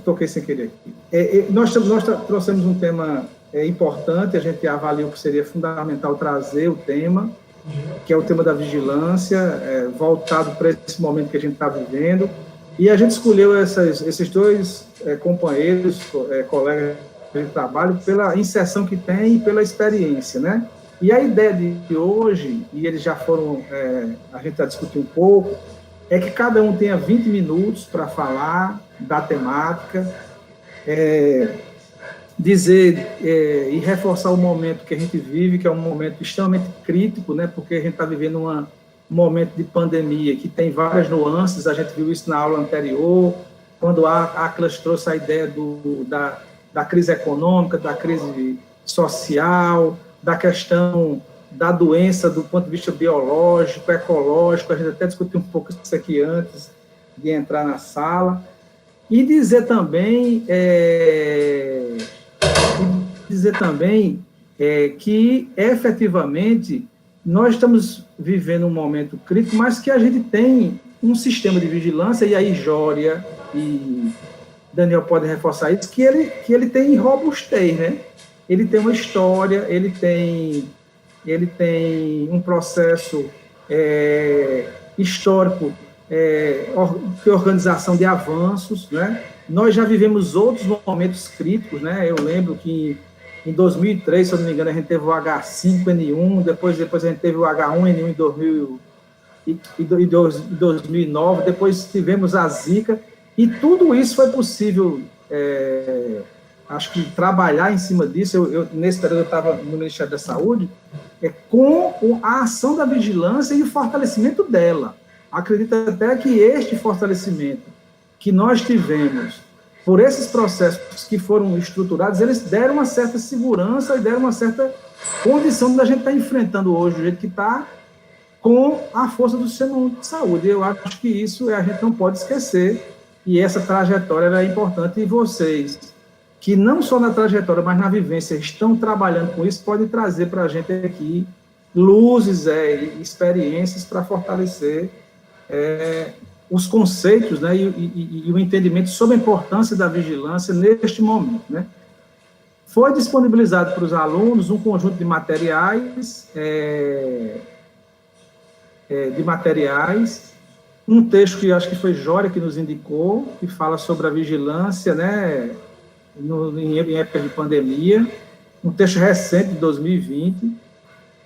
Toquei sem querer aqui. Nós trouxemos um tema importante, a gente avaliou que seria fundamental trazer o tema, que é o tema da vigilância, voltado para esse momento que a gente está vivendo, e a gente escolheu esses dois companheiros, colegas de trabalho, pela inserção que tem e pela experiência, né? E a ideia de hoje, e eles já foram, a gente já discutiu um pouco, é que cada um tenha 20 minutos para falar da temática, dizer e reforçar o momento que a gente vive, que é um momento extremamente crítico, né, porque a gente está vivendo um momento de pandemia que tem várias nuances, a gente viu isso na aula anterior, quando a Atlas trouxe a ideia da crise econômica, da crise social, da questão da doença do ponto de vista biológico, ecológico, a gente até discutiu um pouco isso aqui antes de entrar na sala, e dizer também que, efetivamente, nós estamos vivendo um momento crítico, mas que a gente tem um sistema de vigilância, e aí Jória e Daniel podem reforçar isso, que ele tem robustez, né? Ele tem uma história, ele tem um processo histórico de organização de avanços, né? Nós já vivemos outros momentos críticos, né? Eu lembro que em 2003, se eu não me engano, a gente teve o H5N1, depois a gente teve o H1N1 em 2009, depois tivemos a Zika, e tudo isso foi possível, acho que trabalhar em cima disso. Nesse período eu estava no Ministério da Saúde, com a ação da vigilância e o fortalecimento dela. Acredito até que este fortalecimento que nós tivemos por esses processos que foram estruturados, eles deram uma certa segurança e deram uma certa condição da gente estar enfrentando hoje, do jeito que está, com a força do sistema de saúde. Eu acho que isso a gente não pode esquecer, e essa trajetória é importante, e vocês, que não só na trajetória, mas na vivência, estão trabalhando com isso, podem trazer para a gente aqui luzes e experiências para fortalecer os conceitos, né, e o entendimento sobre a importância da vigilância neste momento, né. Foi disponibilizado para os alunos um conjunto de materiais, um texto que acho que foi Jória que nos indicou, que fala sobre a vigilância, né, em época de pandemia, um texto recente, de 2020.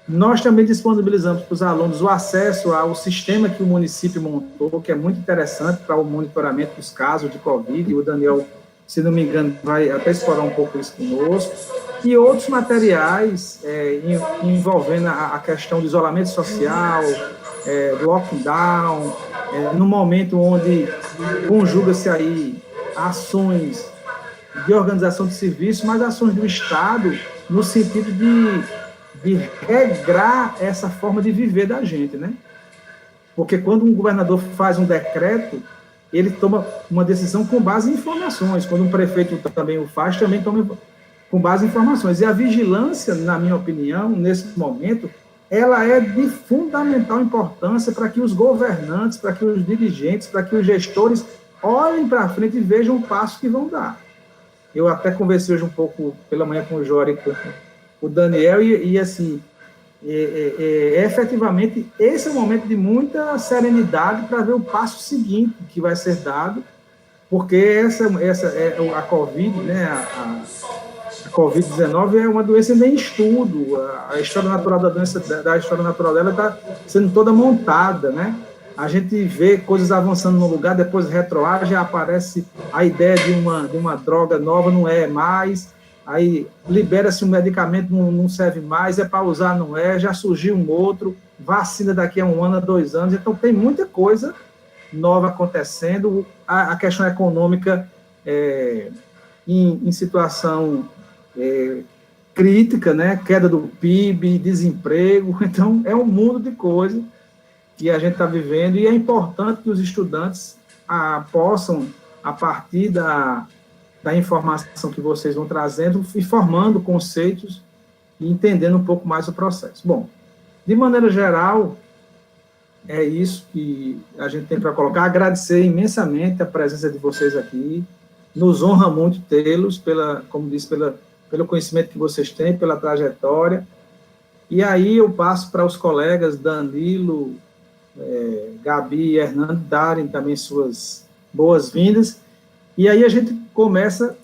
Nós também disponibilizamos para os alunos o acesso ao sistema que o município montou, que é muito interessante para o monitoramento dos casos de Covid, e o Daniel, se não me engano, vai até explorar um pouco isso conosco, e outros materiais envolvendo a questão do isolamento social, do lockdown, no momento onde conjuga-se aí ações de organização de serviço, mas ações do Estado no sentido de regrar essa forma de viver da gente, né? Porque quando um governador faz um decreto, ele toma uma decisão com base em informações. Quando um prefeito também o faz, também toma com base em informações. E a vigilância, na minha opinião, nesse momento, ela é de fundamental importância para que os governantes, para que os dirigentes, para que os gestores olhem para frente e vejam o passo que vão dar. Eu até conversei hoje um pouco pela manhã com o Jória e com o Daniel, e assim, efetivamente, esse é um momento de muita serenidade para ver o passo seguinte que vai ser dado, porque essa a Covid, né, a Covid-19 é uma doença ainda em estudo, a história natural da doença, da história natural dela está sendo toda montada, né? A gente vê coisas avançando no lugar, depois retroage, aparece a ideia de uma droga nova, não é mais, aí libera-se um medicamento, não serve mais, é para usar, não é, já surgiu um outro, vacina daqui a 1 ano, a 2 anos, então tem muita coisa nova acontecendo, a questão econômica em situação crítica, né, queda do PIB, desemprego, então é um mundo de coisas que a gente está vivendo, e é importante que os estudantes possam, a partir da informação que vocês vão trazendo, e formando conceitos e entendendo um pouco mais o processo. Bom, de maneira geral, é isso que a gente tem para colocar. Agradecer imensamente a presença de vocês aqui. nos honra muito tê-los, como disse, pelo conhecimento que vocês têm, pela trajetória. E aí eu passo para os colegas Danilo, Gabi e Hernando darem também suas boas-vindas. E aí a gente começa,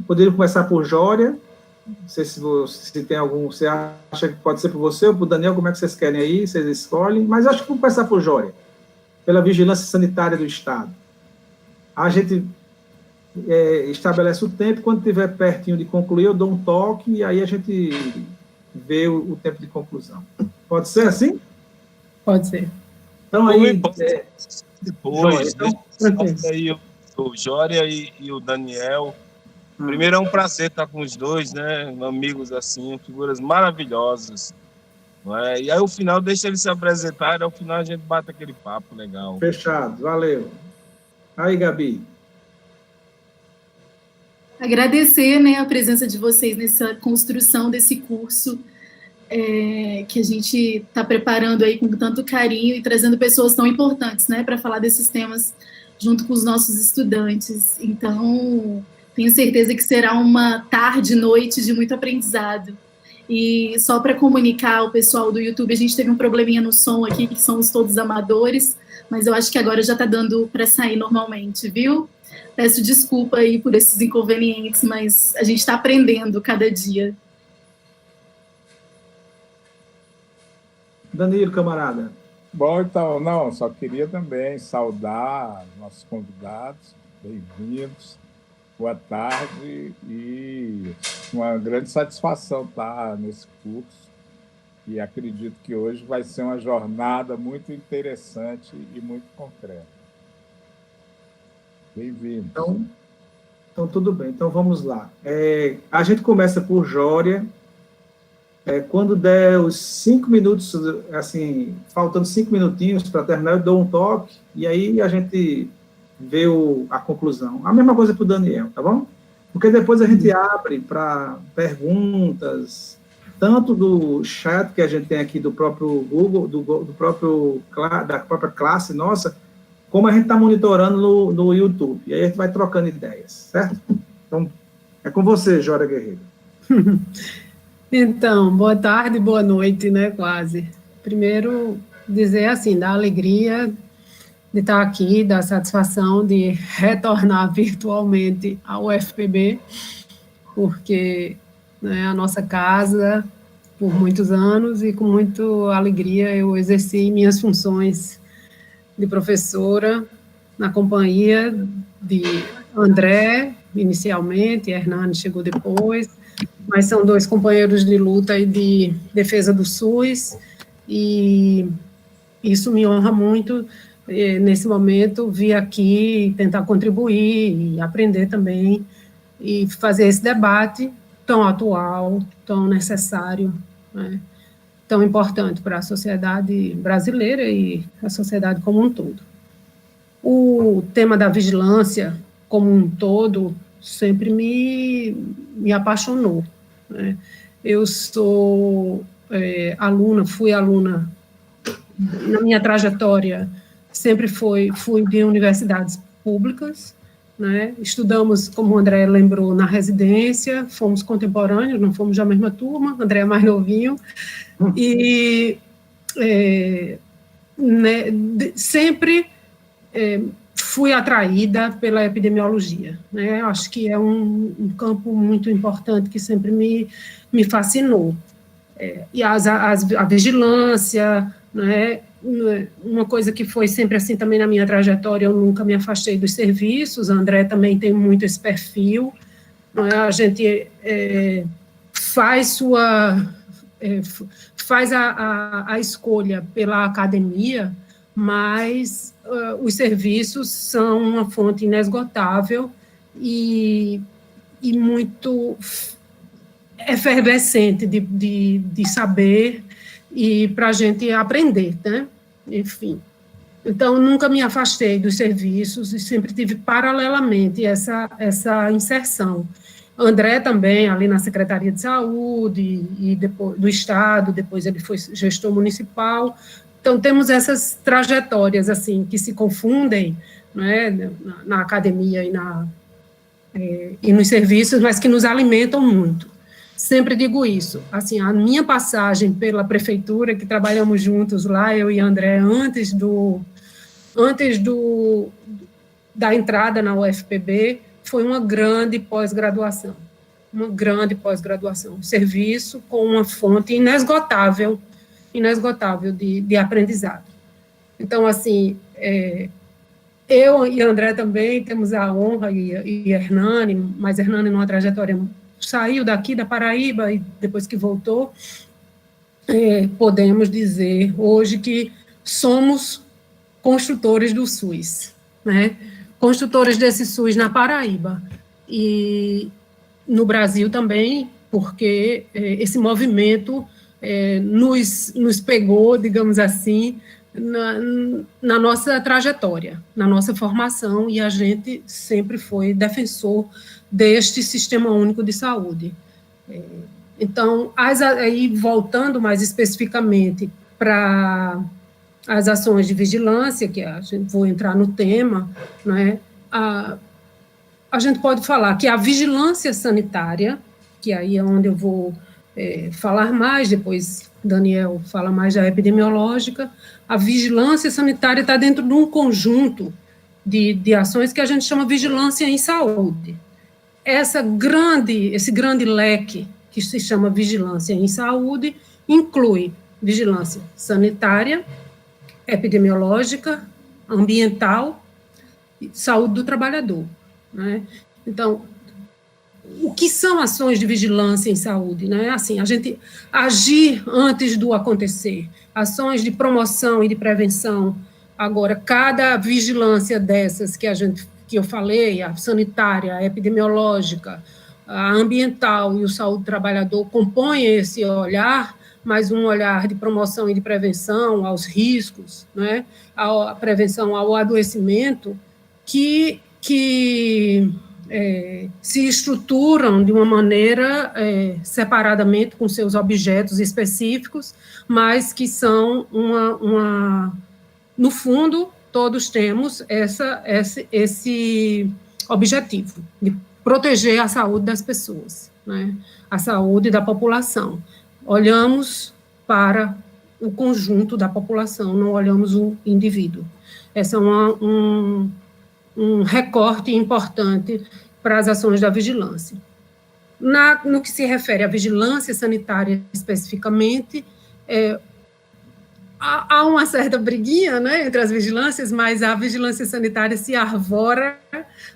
poderia começar por Jória, não sei se tem algum, você acha que pode ser por você ou por Daniel, como é que vocês querem aí, vocês escolhem, mas acho que vou começar por Jória, pela Vigilância Sanitária do Estado. A gente estabelece o tempo, quando estiver pertinho de concluir, eu dou um toque, e aí a gente vê o tempo de conclusão. Pode ser assim? Pode ser. Então, aí... Depois, aí o Jória e o Daniel. Primeiro, é um prazer estar com os dois, né? Amigos assim, figuras maravilhosas. Não é? E aí, ao final, deixa eles se apresentarem, ao final a gente bate aquele papo legal. Fechado, valeu. Aí, Gabi. Agradecer, né, a presença de vocês nessa construção desse curso que a gente está preparando aí com tanto carinho e trazendo pessoas tão importantes, né, para falar desses temas junto com os nossos estudantes. Então, tenho certeza que será uma tarde, noite de muito aprendizado. E só para comunicar ao pessoal do YouTube, a gente teve um probleminha no som aqui, que somos todos amadores, mas eu acho que agora já está dando para sair normalmente, viu? Peço desculpa aí por esses inconvenientes, mas a gente está aprendendo cada dia. Danilo, camarada. Bom, então, só queria também saudar nossos convidados, bem-vindos, boa tarde, e uma grande satisfação estar nesse curso, e acredito que hoje vai ser uma jornada muito interessante e muito concreta. Bem-vindo. Então, tudo bem. Então, vamos lá. A gente começa por Jória. Quando der os 5 minutos, assim, faltando 5 minutinhos para terminar, eu dou um toque, e aí a gente vê a conclusão. A mesma coisa para o Daniel, tá bom? Porque depois a gente abre para perguntas, tanto do chat que a gente tem aqui do próprio Google, da própria classe nossa, como a gente está monitorando no YouTube. E aí a gente vai trocando ideias, certo? Então, é com você, Jória Guerreiro. Então, boa tarde, boa noite, né, quase. Primeiro, dizer assim, da alegria de estar aqui, da satisfação de retornar virtualmente ao UFPB, porque, né, a nossa casa, por muitos anos, e com muita alegria eu exerci minhas funções de professora na companhia de André, inicialmente, Hernani chegou depois, mas são 2 companheiros de luta e de defesa do SUS, e isso me honra muito, nesse momento, vir aqui tentar contribuir e aprender também, e fazer esse debate tão atual, tão necessário, né, tão importante para a sociedade brasileira e a sociedade como um todo. O tema da vigilância como um todo sempre me apaixonou, né? Eu sou fui aluna, na minha trajetória, sempre fui de universidades públicas, né? Estudamos, como o André lembrou, na residência, fomos contemporâneos, não fomos da mesma turma, André é mais novinho, e sempre fui atraída pela epidemiologia, né? Acho que é um campo muito importante que sempre me fascinou. E a vigilância, né? Uma coisa que foi sempre assim também na minha trajetória, eu nunca me afastei dos serviços, a André também tem muito esse perfil, não é? A gente faz a escolha pela academia, mas os serviços são uma fonte inesgotável e muito efervescente de saber e para a gente aprender, né? Enfim. Então, nunca me afastei dos serviços e sempre tive paralelamente essa inserção. André também, ali na Secretaria de Saúde e depois do Estado, depois ele foi gestor municipal. Então, temos essas trajetórias, assim, que se confundem, né, na academia e nos serviços, mas que nos alimentam muito. Sempre digo isso, assim, a minha passagem pela prefeitura, que trabalhamos juntos lá, eu e André, antes da entrada na UFPB, foi uma grande pós-graduação, serviço com uma fonte inesgotável de aprendizado. Então, assim, eu e André também temos a honra, e Hernani, mas Hernani numa trajetória, saiu daqui da Paraíba e depois que voltou, podemos dizer hoje que somos construtores do SUS, né? Construtores desse SUS na Paraíba e no Brasil também, porque esse movimento nos pegou, digamos assim, na nossa trajetória, na nossa formação, e a gente sempre foi defensor deste Sistema Único de Saúde. Então, aí voltando mais especificamente para as ações de vigilância, que a gente vou entrar no tema, né, a gente pode falar que a vigilância sanitária, que aí é onde eu vou falar mais, depois Daniel fala mais da epidemiológica, a vigilância sanitária está dentro de um conjunto de ações que a gente chama vigilância em saúde. Esse grande leque que se chama vigilância em saúde inclui vigilância sanitária, epidemiológica, ambiental e saúde do trabalhador, né? Então, o que são ações de vigilância em saúde, né? Assim, a gente agir antes do acontecer, ações de promoção e de prevenção. Agora, cada vigilância dessas que eu falei, a sanitária, a epidemiológica, a ambiental e o saúde do trabalhador, compõem esse olhar, mas um olhar de promoção e de prevenção aos riscos, né? A prevenção ao adoecimento, que se estruturam de uma maneira separadamente com seus objetos específicos, mas que são no fundo, todos temos esse objetivo de proteger a saúde das pessoas, né? A saúde da população. Olhamos para o conjunto da população, não olhamos o indivíduo. Esse é um recorte importante para as ações da vigilância. No que se refere à vigilância sanitária especificamente, há uma certa briguinha, né, entre as vigilâncias, mas a vigilância sanitária se arvora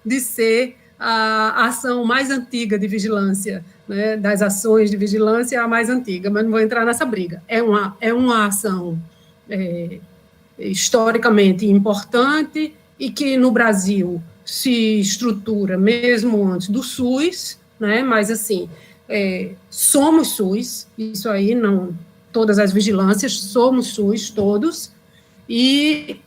de ser a ação mais antiga de vigilância, né, das ações de vigilância, a mais antiga, mas não vou entrar nessa briga. É uma ação historicamente importante e que no Brasil se estrutura mesmo antes do SUS, né, mas assim, somos SUS, isso aí não, todas as vigilâncias, somos SUS todos, e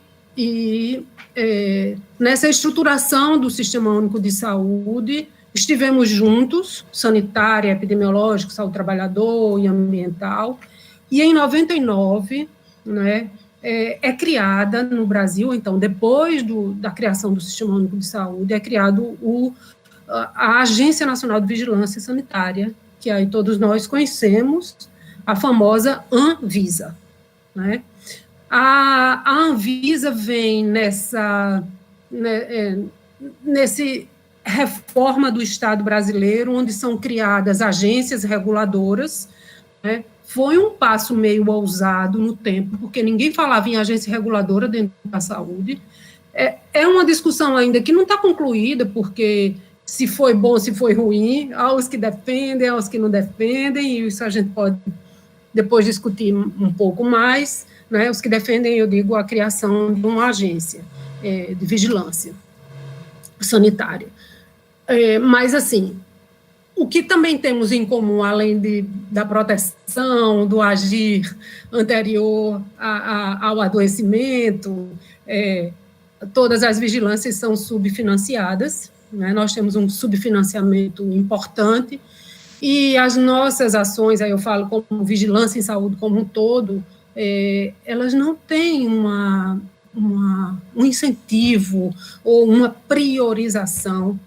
nessa estruturação do Sistema Único de Saúde, estivemos juntos, sanitária, epidemiológica, saúde do trabalhador e ambiental, e em 99, né, criada no Brasil, então, depois da criação do Sistema Único de Saúde, criado a Agência Nacional de Vigilância Sanitária, que aí todos nós conhecemos, a famosa Anvisa, né? A Anvisa vem nessa reforma do Estado brasileiro, onde são criadas agências reguladoras, né? Foi um passo meio ousado no tempo, porque ninguém falava em agência reguladora dentro da saúde. É uma discussão ainda que não está concluída, porque se foi bom, se foi ruim, há os que defendem, há os que não defendem, e isso a gente pode depois discutir um pouco mais, né? Os que defendem, eu digo, a criação de uma agência de vigilância sanitária. Mas, assim, o que também temos em comum, além da proteção, do agir anterior ao adoecimento, todas as vigilâncias são subfinanciadas, né? Nós temos um subfinanciamento importante, e as nossas ações, aí eu falo como vigilância em saúde como um todo, elas não têm um incentivo ou uma priorização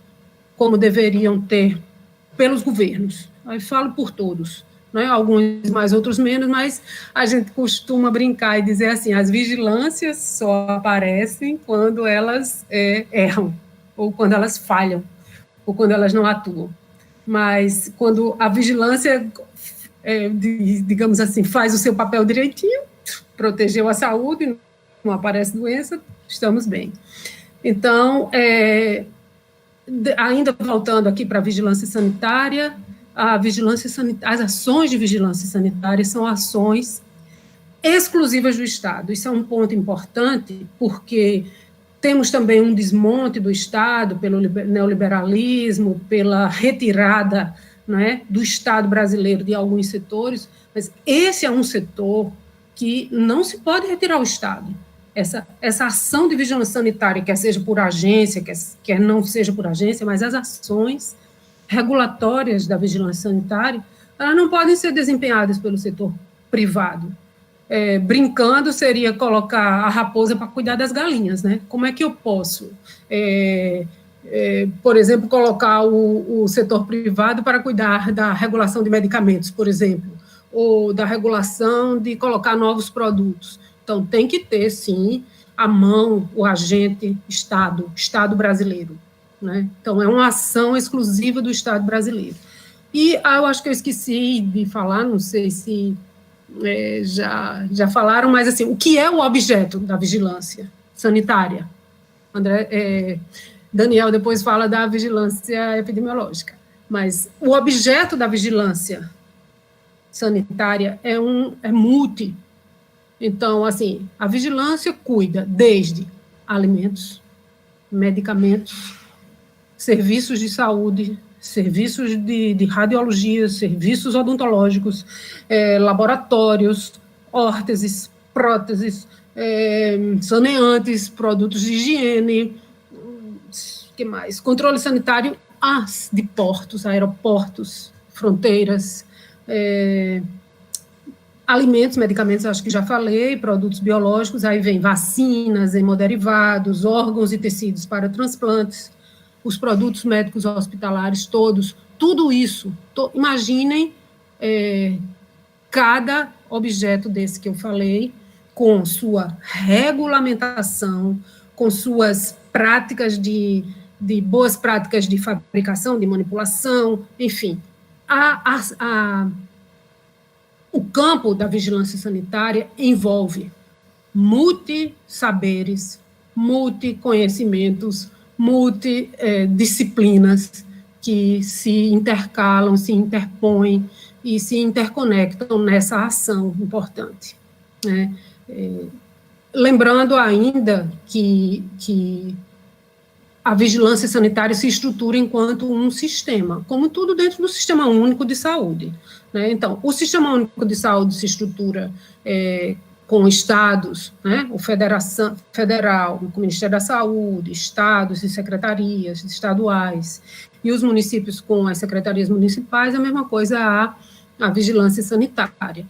como deveriam ter pelos governos. Aí falo por todos, né? Alguns mais, outros menos, mas a gente costuma brincar e dizer assim, as vigilâncias só aparecem quando elas erram, ou quando elas falham, ou quando elas não atuam. Mas quando a vigilância, digamos assim, faz o seu papel direitinho, protegeu a saúde, não aparece doença, estamos bem. Então, ainda voltando aqui para a vigilância sanitária, as ações de vigilância sanitária são ações exclusivas do Estado. Isso é um ponto importante, porque temos também um desmonte do Estado pelo neoliberalismo, pela retirada, né, do Estado brasileiro de alguns setores, mas esse é um setor que não se pode retirar o Estado. Essa ação de vigilância sanitária, quer seja por agência, quer não seja por agência, mas as ações regulatórias da vigilância sanitária, elas não podem ser desempenhadas pelo setor privado. Brincando, seria colocar a raposa para cuidar das galinhas, né? Como é que eu posso, por exemplo, colocar o setor privado para cuidar da regulação de medicamentos, por exemplo, ou da regulação de colocar novos produtos? Então, tem que ter, sim, a mão, o agente Estado brasileiro, né? Então, é uma ação exclusiva do Estado brasileiro. E eu acho que eu esqueci de falar, não sei se já falaram, mas, assim, o que é o objeto da vigilância sanitária? Daniel depois fala da vigilância epidemiológica, mas o objeto da vigilância sanitária é multi. Então, assim, a vigilância cuida desde alimentos, medicamentos, serviços de saúde, serviços de radiologia, serviços odontológicos, laboratórios, órteses, próteses, saneantes, produtos de higiene, que mais? Controle sanitário de portos, aeroportos, fronteiras, alimentos, medicamentos, acho que já falei, produtos biológicos, aí vem vacinas, hemoderivados, órgãos e tecidos para transplantes, os produtos médicos hospitalares todos, tudo isso. Imaginem cada objeto desse que eu falei, com sua regulamentação, com suas práticas de boas práticas de fabricação, de manipulação, enfim. O campo da vigilância sanitária envolve multissaberes, multiconhecimentos, multidisciplinas que se intercalam, se interpõem e se interconectam nessa ação importante, né? Lembrando ainda que a vigilância sanitária se estrutura enquanto um sistema, como tudo dentro do Sistema Único de Saúde, né? Então, o Sistema Único de Saúde se estrutura com estados, né? O federal, com o Ministério da Saúde, estados e secretarias estaduais, e os municípios com as secretarias municipais, a mesma coisa a vigilância sanitária.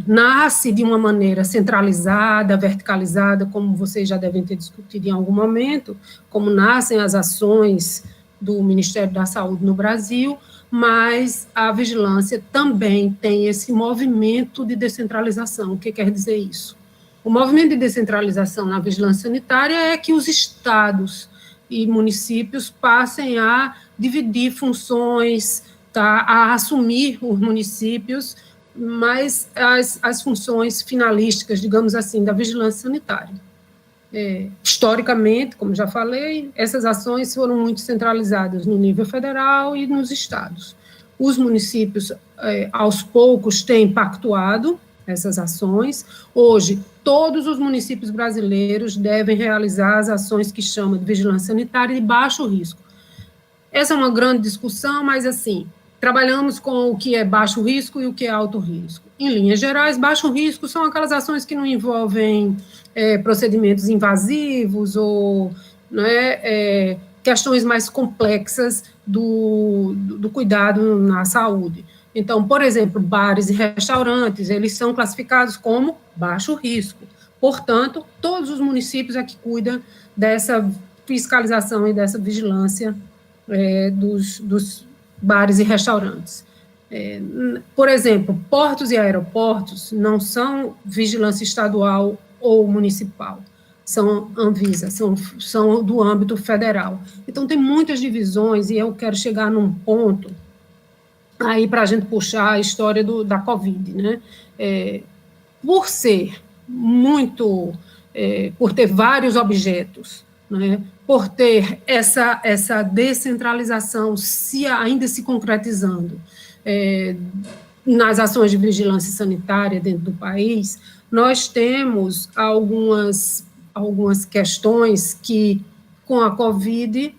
Nasce de uma maneira centralizada, verticalizada, como vocês já devem ter discutido em algum momento, como nascem as ações do Ministério da Saúde no Brasil, mas a vigilância também tem esse movimento de descentralização. O que quer dizer isso? O movimento de descentralização na vigilância sanitária é que os estados e municípios passem a dividir funções, tá, a assumir os municípios, mas as funções finalísticas, digamos assim, da vigilância sanitária. Historicamente, como já falei, essas ações foram muito centralizadas no nível federal e nos estados. Os municípios, aos poucos, têm pactuado essas ações. Hoje, todos os municípios brasileiros devem realizar as ações que chamam de vigilância sanitária de baixo risco. Essa é uma grande discussão, mas, assim, trabalhamos com o que é baixo risco e o que é alto risco. Em linhas gerais, baixo risco são aquelas ações que não envolvem procedimentos invasivos ou, né, questões mais complexas do cuidado na saúde. Então, por exemplo, bares e restaurantes, eles são classificados como baixo risco, Portanto, todos os municípios é que cuidam dessa fiscalização e dessa vigilância dos bares e restaurantes. Por exemplo, portos e aeroportos não são vigilância estadual ou municipal, são Anvisa, são do âmbito federal. Então, tem muitas divisões, e eu quero chegar num ponto aí para a gente puxar a história da Covid, né? Por ser muito, por ter vários objetos, né? Por ter essa descentralização ainda se concretizando nas ações de vigilância sanitária dentro do país, nós temos algumas questões que, com a Covid,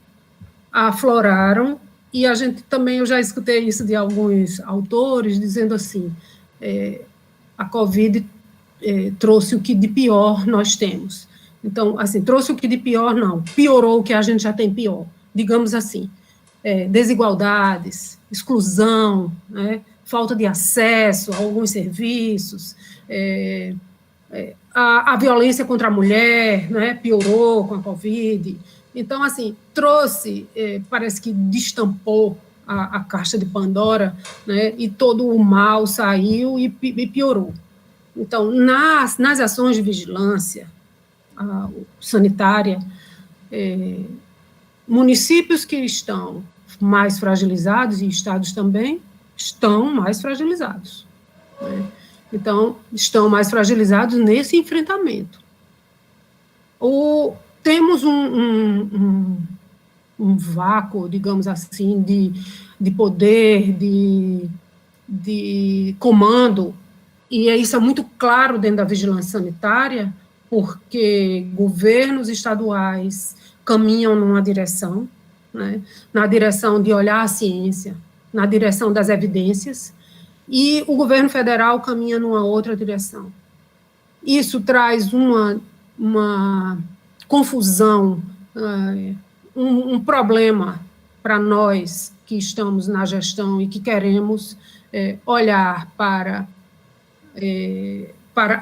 afloraram, e a gente também, eu já escutei isso de alguns autores, dizendo assim, a Covid trouxe o que de pior nós temos. Então, assim, trouxe o que de pior, não, piorou o que a gente já tem pior, digamos assim, desigualdades, exclusão, né, falta de acesso a alguns serviços, a violência contra a mulher, né, piorou com a Covid. Então, assim, parece que destampou a caixa de Pandora, né, e todo o mal saiu e piorou. Então, nas ações de vigilância sanitária, municípios que estão mais fragilizados, e estados também, estão mais fragilizados, né? Então, estão mais fragilizados nesse enfrentamento. Temos um vácuo, digamos assim, de poder, de comando, e isso é muito claro dentro da vigilância sanitária, porque governos estaduais caminham numa direção, né, na direção de olhar a ciência, na direção das evidências, e o governo federal caminha numa outra direção. Isso traz uma confusão, um problema para nós que estamos na gestão e que queremos olhar para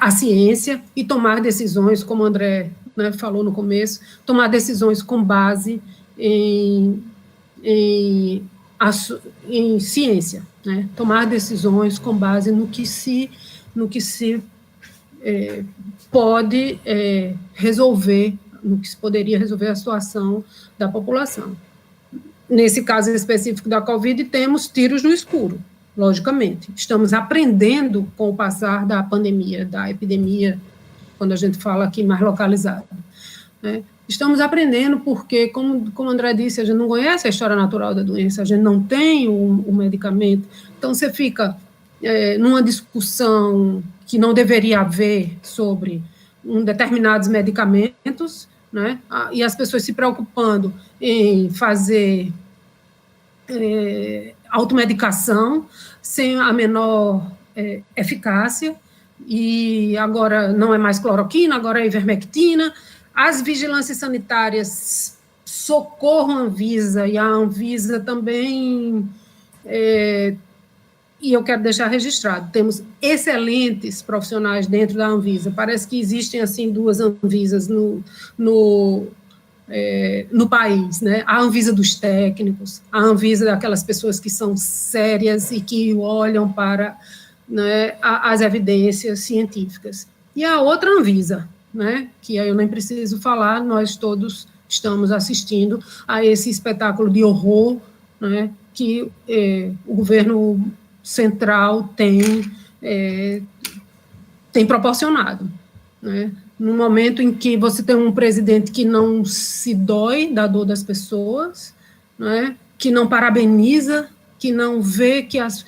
a ciência e tomar decisões, como o André, né, falou no começo, tomar decisões com base em ciência, né, tomar decisões com base no que se pode resolver, no que se poderia resolver a situação da população. Nesse caso específico da Covid, temos tiros no escuro, logicamente. Estamos aprendendo com o passar da pandemia, da epidemia, quando a gente fala aqui mais localizado, né? Estamos aprendendo porque, como o André disse, a gente não conhece a história natural da doença, a gente não tem o medicamento. Então, você fica numa discussão que não deveria haver sobre determinados medicamentos, né? E as pessoas se preocupando em fazer automedicação sem a menor eficácia, e agora não é mais cloroquina, agora é ivermectina. As vigilâncias sanitárias socorram a Anvisa, e a Anvisa também, e eu quero deixar registrado, temos excelentes profissionais dentro da Anvisa. Parece que existem, assim, duas Anvisas no país, né? A Anvisa dos técnicos, a Anvisa daquelas pessoas que são sérias e que olham para, né, as evidências científicas. E a outra Anvisa, né, que eu nem preciso falar, nós todos estamos assistindo a esse espetáculo de horror, né, que o governo central tem proporcionado, né? No momento em que você tem um presidente que não se dói da dor das pessoas, né, que não parabeniza, que não vê que as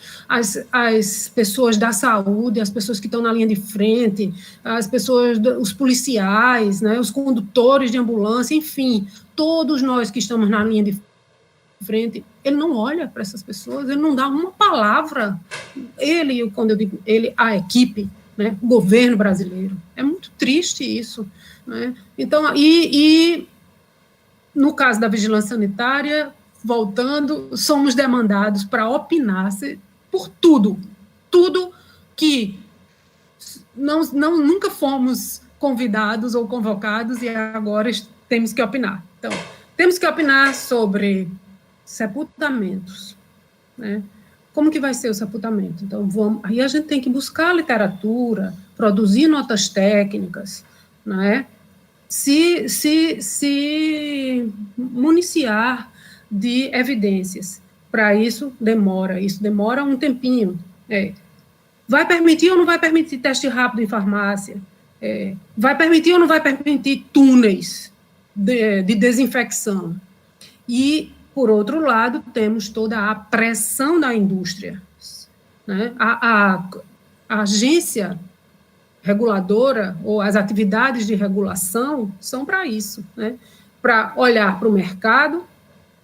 pessoas da saúde, as pessoas que estão na linha de frente, as pessoas, os policiais, né, os condutores de ambulância, enfim, todos nós que estamos na linha de frente, ele não olha para essas pessoas, ele não dá uma palavra, quando eu digo ele, a equipe, né, o governo brasileiro. É muito triste isso, né? Então, no caso da vigilância sanitária, voltando, somos demandados para opinar por tudo que nunca fomos convidados ou convocados e agora temos que opinar. Então, temos que opinar sobre sepultamentos, né? Como que vai ser o sepultamento? Então, aí a gente tem que buscar literatura, produzir notas técnicas, né? Se municiar de evidências. Para isso demora um tempinho. Vai permitir ou não vai permitir teste rápido em farmácia? Vai permitir ou não vai permitir túneis de desinfecção? E, por outro lado, temos toda a pressão da indústria, né? A agência reguladora ou as atividades de regulação são para isso, né? Para olhar para o mercado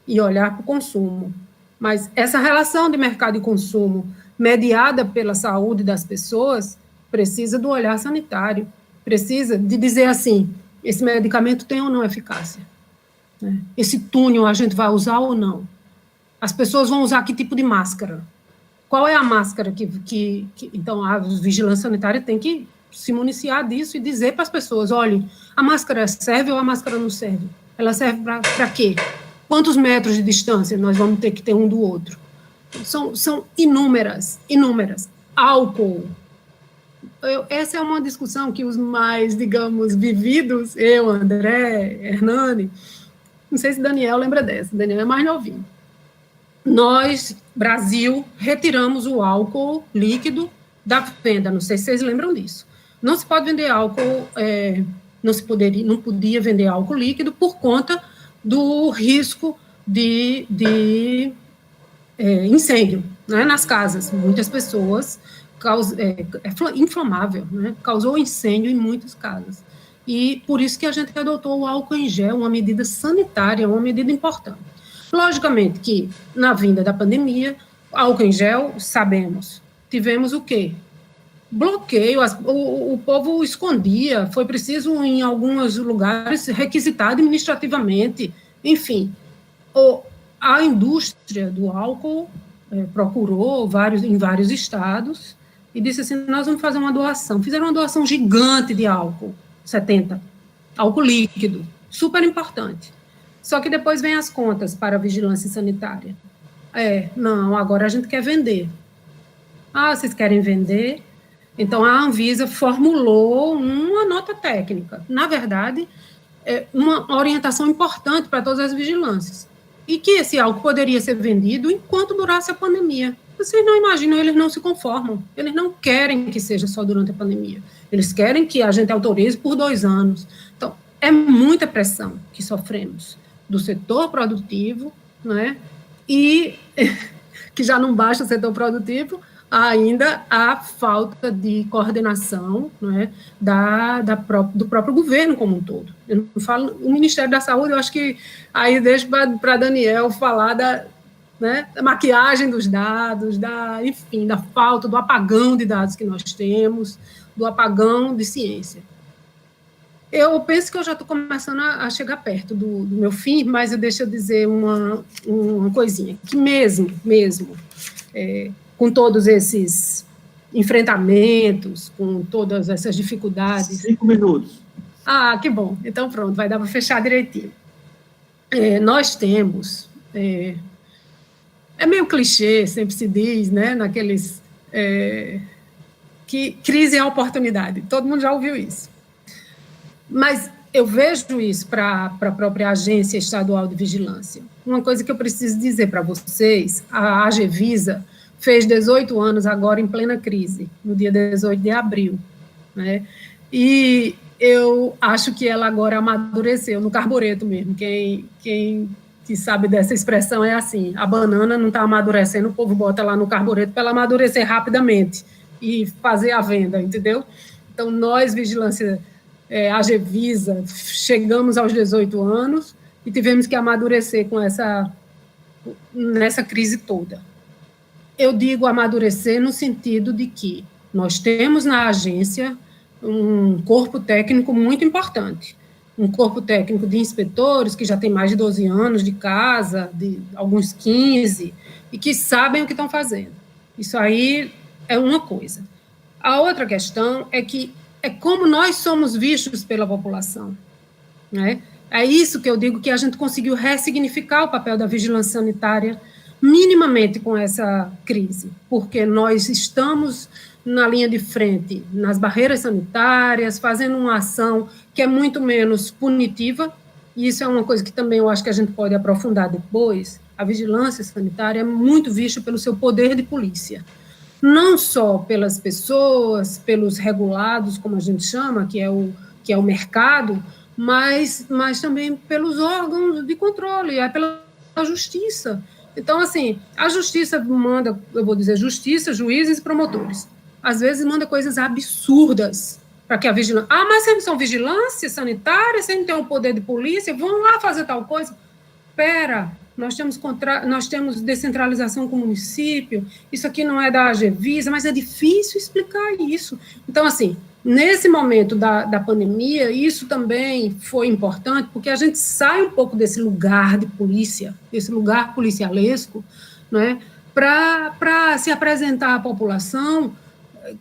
e olhar para o consumo. Mas essa relação de mercado e consumo, mediada pela saúde das pessoas, precisa do olhar sanitário, precisa de dizer assim, esse medicamento tem ou não eficácia? Esse túnel a gente vai usar ou não? As pessoas vão usar que tipo de máscara? Qual é a máscara que então, a vigilância sanitária tem que se municiar disso e dizer para as pessoas, olha, a máscara serve ou a máscara não serve? Ela serve para quê? Quantos metros de distância nós vamos ter que ter um do outro? São inúmeras. Álcool. Essa é uma discussão que os mais, digamos, vividos, eu, André, Hernani, não sei se Daniel lembra dessa, Daniel é mais novinho. Nós, Brasil, retiramos o álcool líquido da venda, não sei se vocês lembram disso. Não se pode vender álcool, não podia vender álcool líquido por conta do risco de incêndio, né, nas casas. Muitas pessoas, inflamável, né, causou incêndio em muitas casas. E por isso que a gente adotou o álcool em gel, uma medida sanitária, uma medida importante. Logicamente que, na vinda da pandemia, álcool em gel, sabemos, tivemos o quê? Bloqueio, o povo escondia, foi preciso, em alguns lugares, requisitar administrativamente, enfim. A indústria do álcool procurou em vários estados e disse assim, nós vamos fazer uma doação. Fizeram uma doação gigante de álcool, 70, álcool líquido, super importante. Só que depois vem as contas para a vigilância sanitária. Não, agora a gente quer vender. Vocês querem vender? Então, a Anvisa formulou uma nota técnica. Na verdade, uma orientação importante para todas as vigilâncias. E que esse álcool poderia ser vendido enquanto durasse a pandemia. Vocês não imaginam, eles não se conformam. Eles não querem que seja só durante a pandemia. Eles querem que a gente autorize por 2 anos. Então, é muita pressão que sofremos do setor produtivo, né? E que já não basta o setor produtivo, ainda a falta de coordenação, né, do próprio governo como um todo. Eu não falo, o Ministério da Saúde, eu acho que aí deixo para Daniel falar da maquiagem dos dados, enfim, da falta, do apagão de dados que nós temos, do apagão de ciência. Eu penso que eu já estou começando a chegar perto do meu fim, mas deixa eu dizer uma coisinha, que mesmo com todos esses enfrentamentos, com todas essas dificuldades... 5 minutos. Que bom. Então, pronto, vai dar para fechar direitinho. Nós temos... É meio clichê, sempre se diz, né, naqueles... que crise é oportunidade. Todo mundo já ouviu isso. Mas eu vejo isso para a própria Agência Estadual de Vigilância. Uma coisa que eu preciso dizer para vocês, a AGVISA fez 18 anos agora em plena crise, no dia 18 de abril, né? E eu acho que ela agora amadureceu no carbureto mesmo. Quem sabe dessa expressão é assim, a banana não está amadurecendo, o povo bota lá no carbureto para ela amadurecer rapidamente e fazer a venda, entendeu? Então, nós, Vigilância AGVISA, chegamos aos 18 anos e tivemos que amadurecer nessa crise toda. Eu digo amadurecer no sentido de que nós temos na agência um corpo técnico muito importante, um corpo técnico de inspetores que já tem mais de 12 anos de casa, de alguns 15, e que sabem o que estão fazendo. Isso aí é uma coisa. A outra questão é que é como nós somos vistos pela população, né? É isso que eu digo, que a gente conseguiu ressignificar o papel da vigilância sanitária minimamente com essa crise, porque nós estamos na linha de frente, nas barreiras sanitárias, fazendo uma ação que é muito menos punitiva, e isso é uma coisa que também eu acho que a gente pode aprofundar depois. A vigilância sanitária é muito vista pelo seu poder de polícia, não só pelas pessoas, pelos regulados, como a gente chama, que é o mercado, mas também pelos órgãos de controle, pela justiça. Então, assim, a justiça manda, eu vou dizer, justiça, juízes e promotores. Às vezes manda coisas absurdas para que a vigilância... mas vocês não são vigilância sanitária, vocês não têm o poder de polícia, vão lá fazer tal coisa. Espera, nós temos descentralização com o município, isso aqui não é da AGVISA, mas é difícil explicar isso. Então, assim, nesse momento da pandemia, isso também foi importante, porque a gente sai um pouco desse lugar de polícia, desse lugar policialesco, né, para se apresentar à população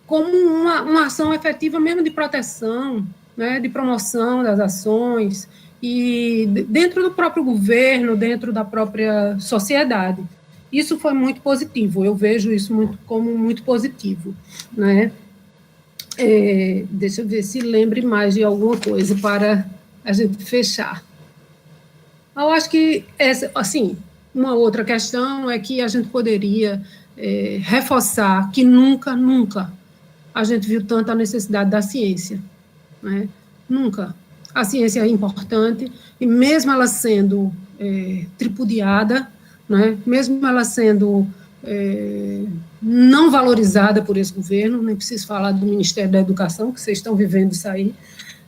como uma ação efetiva mesmo de proteção, né, de promoção das ações, e dentro do próprio governo, dentro da própria sociedade. Isso foi muito positivo, eu vejo isso como muito positivo, né? Deixa eu ver se lembre mais de alguma coisa para a gente fechar. Eu acho que, assim, uma outra questão é que a gente poderia reforçar que nunca a gente viu tanta necessidade da ciência, né? Nunca. A ciência é importante, e mesmo ela sendo tripudiada, né? Mesmo ela sendo não valorizada por esse governo, nem preciso falar do Ministério da Educação, que vocês estão vivendo isso aí,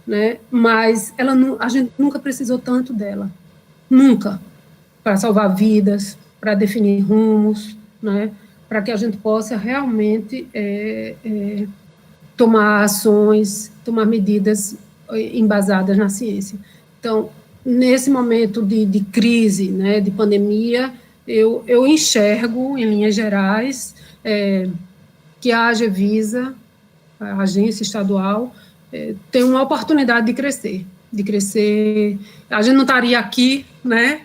né? Mas a gente nunca precisou tanto dela, nunca, para salvar vidas, para definir rumos, né? Para que a gente possa realmente tomar ações, tomar medidas embasadas na ciência. Então, nesse momento de crise, né, de pandemia, eu enxergo, em linhas gerais, que a AGVISA, a agência estadual, tem uma oportunidade de crescer. A gente não estaria aqui, né,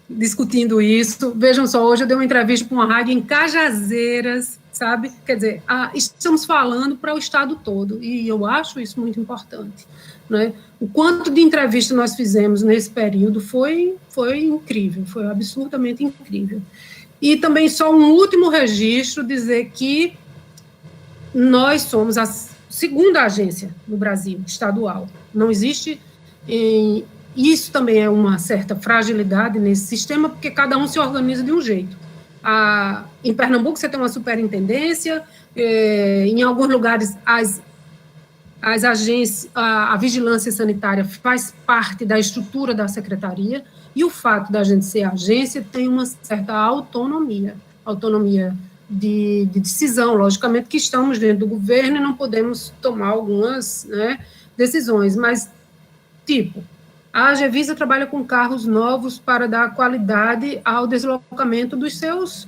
discutindo isso. Vejam só, hoje eu dei uma entrevista para uma rádio em Cajazeiras, sabe? Quer dizer, estamos falando para o estado todo, e eu acho isso muito importante, né? O quanto de entrevista nós fizemos nesse período foi incrível, foi absurdamente incrível. E também só um último registro, dizer que nós somos a segunda agência no Brasil, estadual. Não existe... Isso também é uma certa fragilidade nesse sistema, porque cada um se organiza de um jeito. Em Pernambuco você tem uma superintendência, em alguns lugares as agências, a vigilância sanitária faz parte da estrutura da secretaria, e o fato da gente ser agência tem uma certa autonomia de decisão, logicamente que estamos dentro do governo e não podemos tomar algumas, né, decisões, mas, tipo, a AGVISA trabalha com carros novos para dar qualidade ao deslocamento dos seus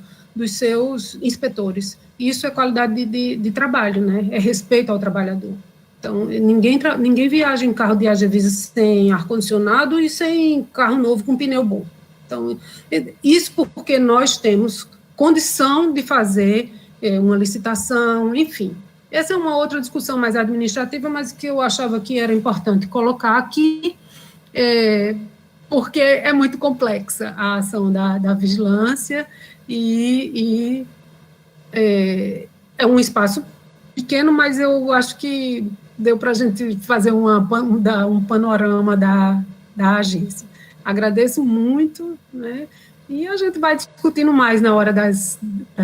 inspetores. Isso é qualidade de trabalho, né? É respeito ao trabalhador. Então, ninguém viaja em carro de AGVISA sem ar-condicionado e sem carro novo com pneu bom. Então, isso porque nós temos condição de fazer uma licitação, enfim. Essa é uma outra discussão mais administrativa, mas que eu achava que era importante colocar aqui, porque é muito complexa a ação da vigilância e é um espaço pequeno, mas eu acho que deu para a gente fazer um panorama da agência. Agradeço muito, né, e a gente vai discutindo mais na hora das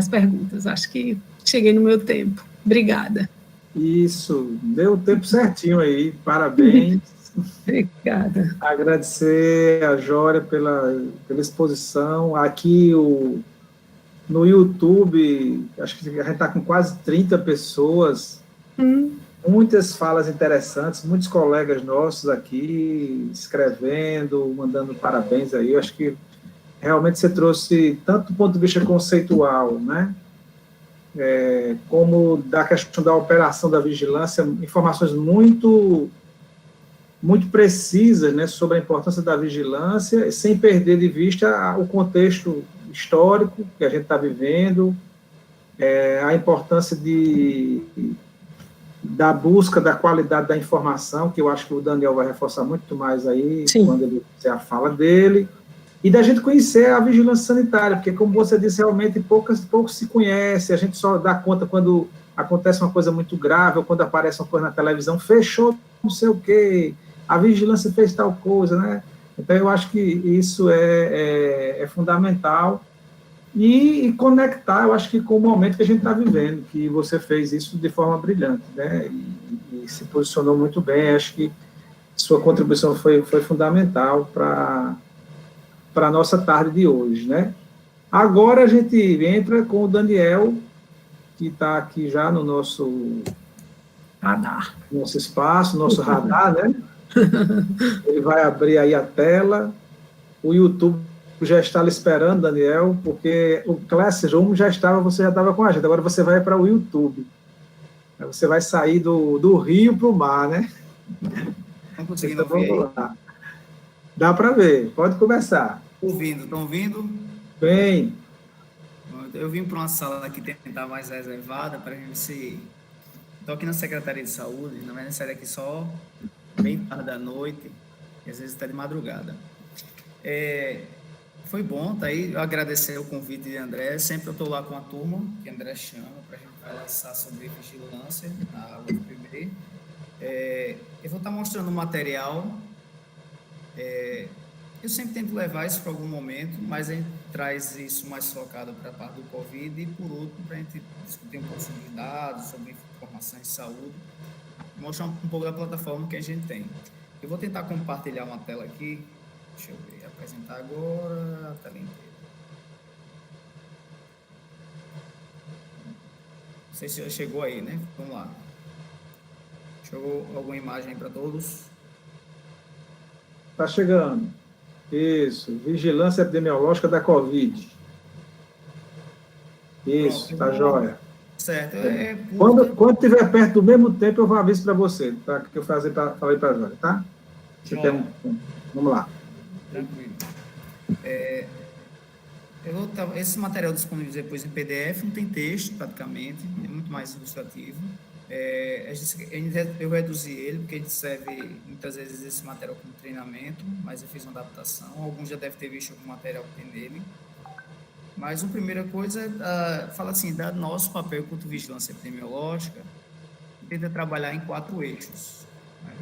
perguntas. Acho que cheguei no meu tempo. Obrigada. Isso, deu o tempo certinho aí, parabéns. Obrigada. Agradecer a Jória pela exposição. Aqui no YouTube, acho que a gente está com quase 30 pessoas, muitas falas interessantes, muitos colegas nossos aqui escrevendo, mandando parabéns aí. Eu acho que realmente você trouxe, tanto do ponto de vista conceitual, né, como da questão da operação da vigilância, informações muito precisas, né, sobre a importância da vigilância, sem perder de vista o contexto histórico que a gente está vivendo, a importância da busca da qualidade da informação, que eu acho que o Daniel vai reforçar muito mais aí, sim, quando ele fizer a fala dele, e da gente conhecer a vigilância sanitária, porque, como você disse, realmente pouco se conhece, a gente só dá conta quando acontece uma coisa muito grave, ou quando aparece uma coisa na televisão, fechou não sei o quê, a vigilância fez tal coisa, né? Então, eu acho que isso é fundamental, e conectar, eu acho que com o momento que a gente está vivendo, que você fez isso de forma brilhante, né? E se posicionou muito bem, acho que sua contribuição foi fundamental para a nossa tarde de hoje, né? Agora a gente entra com o Daniel, que está aqui já no nosso radar, nosso espaço, nosso radar, né? Ele vai abrir aí a tela, o YouTube já está lhe esperando, Daniel, porque o Classroom você já estava com a gente, agora você vai para o YouTube. Você vai sair do rio para o mar, né? Estão conseguindo ouvir aí? Dá para ver, pode começar. Estão ouvindo? Bem. Eu vim para uma sala aqui tentar mais reservada para ver se... Estou aqui na Secretaria de Saúde, não é necessário aqui só bem tarde da noite, e às vezes até de madrugada. Foi bom, tá aí, eu agradecer o convite de André, sempre eu estou lá com a turma, que André chama, para a gente conversar sobre vigilância na UFPB. Eu vou estar mostrando o material, eu sempre tento levar isso para algum momento, mas a gente traz isso mais focado para a parte do Covid, e por último, para a gente discutir um pouco sobre dados, sobre informação em saúde, mostrar um pouco da plataforma que a gente tem. Eu vou tentar compartilhar uma tela aqui, deixa eu ver, apresentar agora a tela inteira. Não sei se já chegou aí, né? Vamos lá. Chegou alguma imagem para todos? Está chegando. Isso, vigilância epidemiológica da Covid. Isso, está jóia. Certo. Quando estiver perto do mesmo tempo, eu vou aviso para você, tá? Que eu falei para a Jóia, tá? Vamos lá. Tranquilo. Esse material disponível depois em PDF, não tem texto praticamente, é muito mais ilustrativo. Eu reduzi ele, porque a gente serve muitas vezes esse material como treinamento, mas eu fiz uma adaptação. Alguns já devem ter visto algum material que tem nele. Mas a primeira coisa fala assim, da nosso papel quanto vigilância epidemiológica, tenta trabalhar em 4 eixos. Né?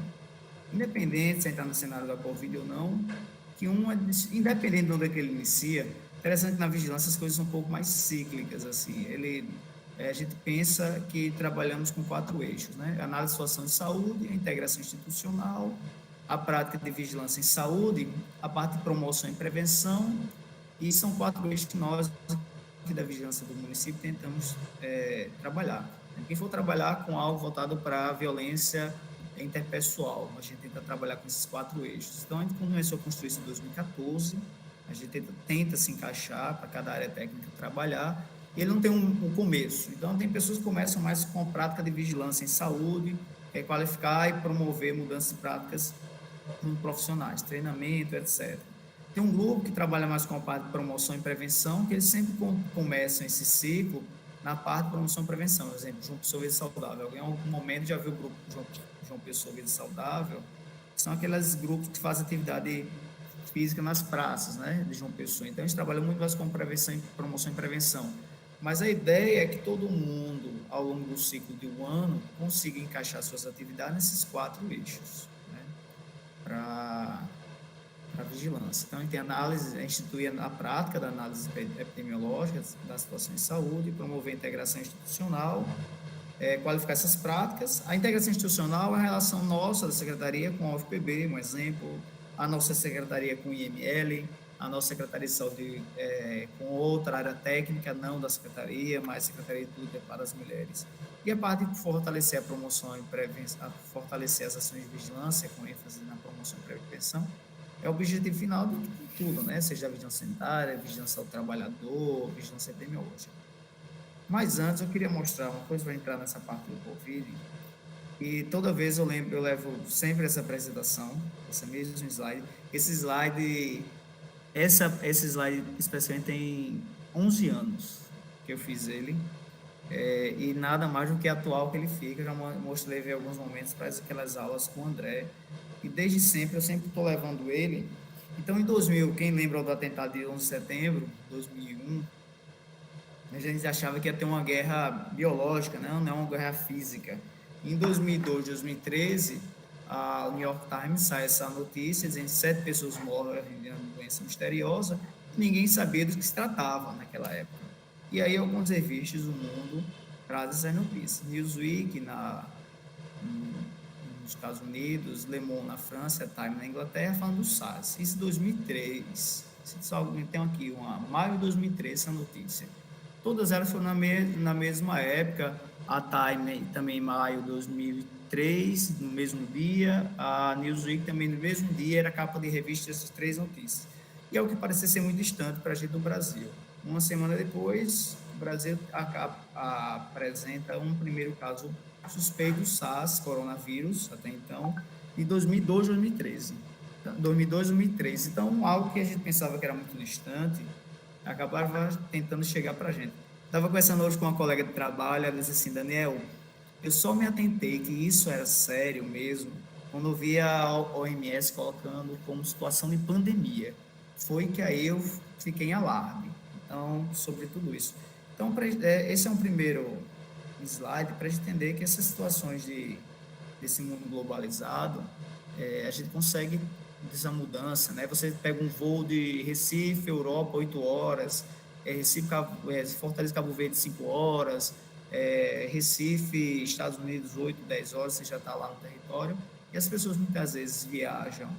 Independente se entrar no cenário da Covid ou não, independente de onde é que ele inicia, interessante que na vigilância as coisas são um pouco mais cíclicas, assim, a gente pensa que trabalhamos com 4 eixos, né? Análise de situação de saúde, a integração institucional, a prática de vigilância em saúde, a parte de promoção e prevenção, e são 4 eixos que nós, aqui da vigilância do município, tentamos trabalhar. Quem for trabalhar com algo voltado para a violência interpessoal, a gente tenta trabalhar com esses 4 eixos. Então, a gente começou a construir isso em 2014, a gente tenta se encaixar para cada área técnica trabalhar, e ele não tem um começo. Então, tem pessoas que começam mais com a prática de vigilância em saúde, que é qualificar e promover mudanças de práticas junto profissionais, treinamento, etc. Tem um grupo que trabalha mais com a parte de promoção e prevenção, que eles sempre começam esse ciclo na parte de promoção e prevenção. Por exemplo, João Pessoa Vida Saudável. Em algum momento já viu o grupo João Pessoa Vida Saudável, que são aqueles grupos que fazem atividade física nas praças, né, de João Pessoa. Então, a gente trabalha muito mais com promoção e prevenção. Mas a ideia é que todo mundo, ao longo do ciclo de um ano, consiga encaixar suas atividades nesses 4 eixos, né, para a vigilância. Então, a gente tem análise, institui a prática da análise epidemiológica da situação de saúde, promover a integração institucional, qualificar essas práticas. A integração institucional é a relação nossa da Secretaria com a UFPB, um exemplo, a nossa Secretaria com o IML, a nossa Secretaria de Saúde com outra área técnica, não da Secretaria, mas Secretaria de Tudo para as Mulheres. E a parte de fortalecer a promoção e prevenção, fortalecer as ações de vigilância, com ênfase na promoção e prevenção, é o objetivo final de tudo, né? Seja a vigilância sanitária, vigilância ao trabalhador, vigilância epidemiológica. Mas antes eu queria mostrar uma coisa para entrar nessa parte do Covid. E toda vez eu levo sempre essa apresentação, essa mesma slide. Esse slide especialmente tem 11 anos que eu fiz ele. E nada mais do que atual que ele fica. Já mostrei alguns momentos para aquelas aulas com o André. E desde sempre, eu sempre estou levando ele. Então, em 2000, quem lembra do atentado de 11 de setembro de 2001, a gente achava que ia ter uma guerra biológica, não é uma guerra física. Em 2002, 2013, o New York Times sai essa notícia dizendo que 7 pessoas morreram de uma doença misteriosa, e ninguém sabia do que se tratava naquela época. E aí algumas revistas do mundo trazem essa notícia. Newsweek nos Estados Unidos, Le Monde na França, Time na Inglaterra, falando do SARS. Isso em 2003. Tem aqui, maio de 2003, essa notícia. Todas elas foram na mesma época. A Time também em maio de 2003, no mesmo dia. A Newsweek também no mesmo dia, era capa de revista dessas 3 notícias. E é o que parecia ser muito distante para a gente do Brasil. Uma semana depois, o Brasil apresenta um primeiro caso suspeito do SARS, coronavírus, até então, em 2002, 2013. 2002, 2013. Então, algo que a gente pensava que era muito distante, acabava tentando chegar para a gente. Estava conversando hoje com uma colega de trabalho, ela disse assim, Daniel, eu só me atentei que isso era sério mesmo quando eu vi a OMS colocando como situação de pandemia. Foi que aí eu fiquei em alarme, então, sobre tudo isso. Então, esse é um primeiro slide para a gente entender que essas situações desse mundo globalizado, a gente consegue essa mudança, né? Você pega um voo de Recife, Europa, 8 horas, Fortaleza, Cabo Verde, 5 horas, Recife, Estados Unidos, 8, 10 horas, você já está lá no território, e as pessoas muitas vezes viajam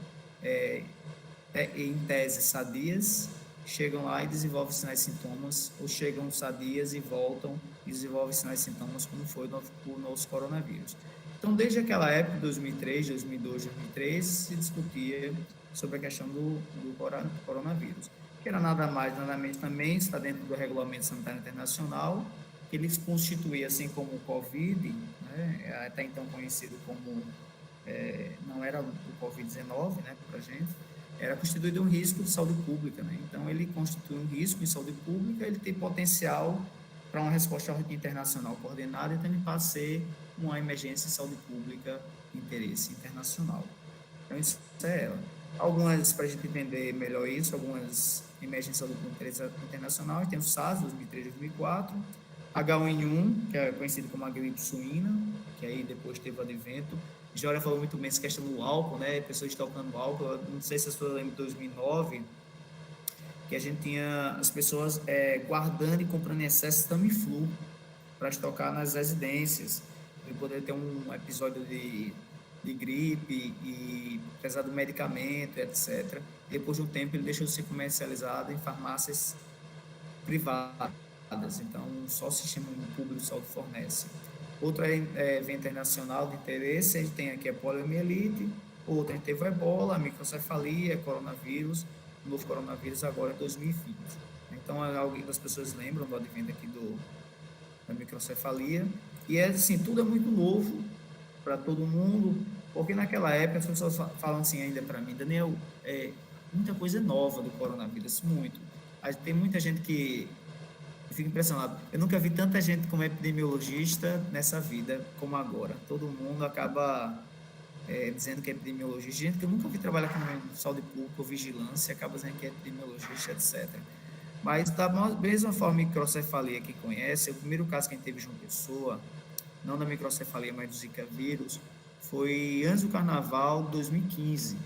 em tese sadias, chegam lá e desenvolvem sinais e sintomas, ou chegam sadias e voltam e desenvolvem sinais e sintomas, como foi o nosso coronavírus. Então, desde aquela época, 2003, 2002, 2003, se discutia sobre a questão do coronavírus, que era nada mais, nada menos também, está dentro do Regulamento Sanitário Internacional, que ele constituía, assim como o Covid, né, até então conhecido como, não era o Covid-19, né, para a gente, era constituído um risco de saúde pública, né? Então, ele constitui um risco de saúde pública, ele tem potencial para uma resposta internacional coordenada, então ele passa a ser uma emergência de saúde pública de interesse internacional. Então, isso é ela. Algumas, para a gente entender melhor isso, algumas emergências de saúde pública de interesse internacional, tem o SARS, 2003 e 2004, H1N1, que é conhecido como a gripe suína, que aí depois teve o advento. Jória falou muito bem essa questão do álcool, né? Pessoas tocando álcool. Eu não sei se as pessoas lembram de 2009, que a gente tinha as pessoas guardando e comprando em excesso Tamiflu para estocar nas residências, e poder ter um episódio de gripe e apesar do medicamento, etc. Depois de um tempo, ele deixou de ser comercializado em farmácias privadas. Então, só o sistema público de saúde fornece. Outro evento internacional de interesse, a gente tem aqui a poliomielite, outro a gente teve o ebola, a microcefalia, coronavírus, o novo coronavírus agora em 2020. Então, alguém das pessoas lembram do advento aqui da microcefalia, e assim, tudo é muito novo para todo mundo, porque naquela época as pessoas falam assim ainda para mim, Daniel, muita coisa nova do coronavírus, muito. Tem muita gente que eu fico impressionado. Eu nunca vi tanta gente como epidemiologista nessa vida como agora. Todo mundo acaba dizendo que é epidemiologista. Gente que eu nunca vi trabalhar com saúde pública ou vigilância, acaba dizendo que é epidemiologista, etc. Mas da mesma forma, microcefalia que conhece, o primeiro caso que a gente teve de uma pessoa, não da microcefalia, mas do Zika vírus, foi antes do Carnaval de 2015.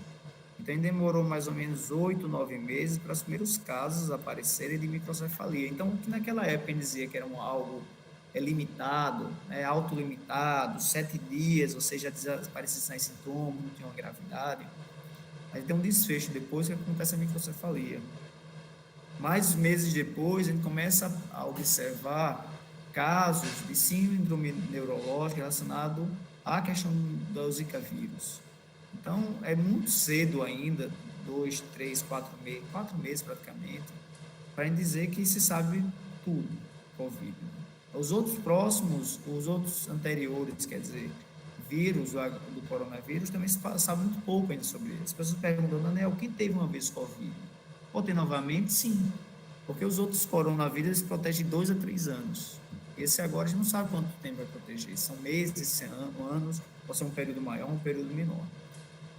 Então, demorou mais ou menos 8, 9 meses para os primeiros casos aparecerem de microcefalia. Então, o que naquela época a gente dizia que era algo limitado, autolimitado, 7 dias, ou seja, desaparecia sem sintomas, não tinha uma gravidade. Aí tem um desfecho depois que acontece a microcefalia. Mais meses depois, a gente começa a observar casos de síndrome neurológica relacionado à questão do Zika vírus. Então, é muito cedo ainda, 2, 3, 4 meses, 4 meses praticamente, para a gente dizer que se sabe tudo, Covid. Os outros próximos, os outros anteriores, quer dizer, vírus do coronavírus, também se sabe muito pouco ainda sobre isso. As pessoas perguntam, Daniel, quem teve uma vez Covid? Pode ter novamente? Sim. Porque os outros coronavírus eles protegem 2 a 3 anos. Esse agora a gente não sabe quanto tempo vai proteger. São meses, anos, pode ser um período maior, um período menor.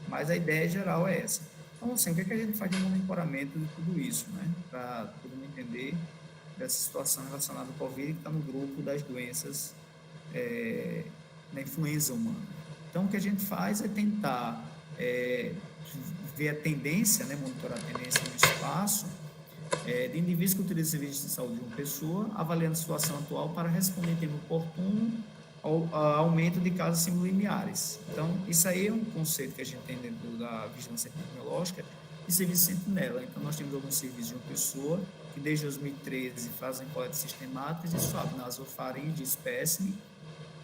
Mas a ideia geral é essa. Então, assim, o que a gente faz de monitoramento de tudo isso, né? Para todo mundo entender dessa situação relacionada ao Covid, que está no grupo das doenças da influenza humana. Então, o que a gente faz é tentar ver a tendência, né? Monitorar a tendência no espaço, de indivíduos que utilizam serviços de saúde de uma pessoa, avaliando a situação atual para responder em tempo oportuno ao aumento de casos simulimiares. Então, isso aí é um conceito que a gente tem dentro da vigilância epidemiológica de serviço sentinela. Então, nós temos alguns serviços de uma pessoa que desde 2013 fazem coletas sistemáticas de swab nasofaríngeo de espécime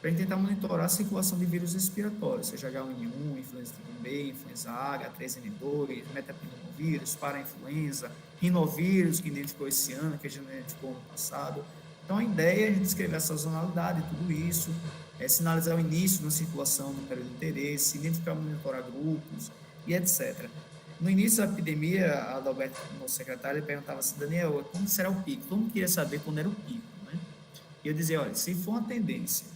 para tentar monitorar a circulação de vírus respiratórios, seja H1N1, influenza tipo B, influenza A, H3N2, metapneumovírus, parainfluenza, rinovírus, que identificou esse ano, que a gente identificou ano passado. Então, a ideia é a gente descrever a sazonalidade, tudo isso, sinalizar o início da circulação no período de interesse, identificar e monitorar grupos e etc. No início da epidemia, a Adalberto, nosso secretário, perguntava assim, Daniel, como será o pico? Todo mundo queria saber quando era o pico, né? E eu dizia, olha, se for uma tendência,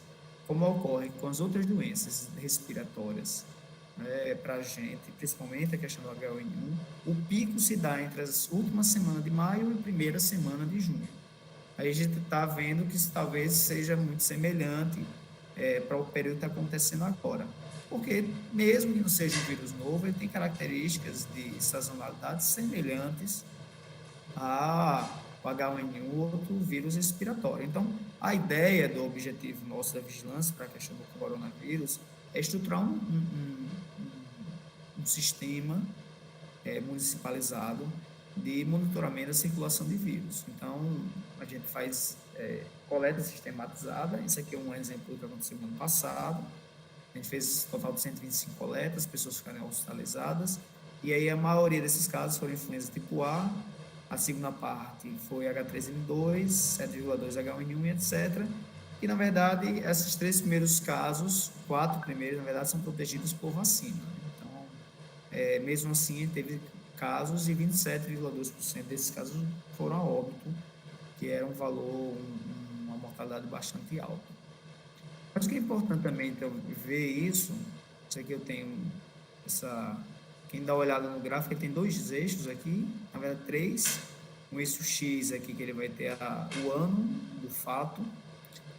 como ocorre com as outras doenças respiratórias, para a gente, principalmente a questão do H1N1, o pico se dá entre as últimas semanas de maio e a primeira semana de junho. Aí a gente está vendo que isso talvez seja muito semelhante para o período que está acontecendo agora. Porque, mesmo que não seja um vírus novo, ele tem características de sazonalidade semelhantes ao H1N1, outro vírus respiratório. Então, a ideia do objetivo nosso da vigilância para a questão do coronavírus é estruturar um sistema municipalizado de monitoramento da circulação de vírus. Então, a gente faz coleta sistematizada, isso aqui é um exemplo do que aconteceu no ano passado, a gente fez um total de 125 coletas, as pessoas ficaram hospitalizadas, e aí a maioria desses casos foram influenza tipo a segunda parte foi H3N2, 7,2 H1N1 e etc. E, na verdade, esses 3 primeiros casos, 4 primeiros, na verdade, são protegidos por vacina. Então, mesmo assim, teve casos e 27,2% desses casos foram a óbito, que era um valor, uma mortalidade bastante alta. Acho que é importante também então, ver isso. Isso aqui eu tenho quem dá uma olhada no gráfico, ele tem 2 eixos aqui, na verdade 3. Um eixo X aqui, que ele vai ter o ano do fato.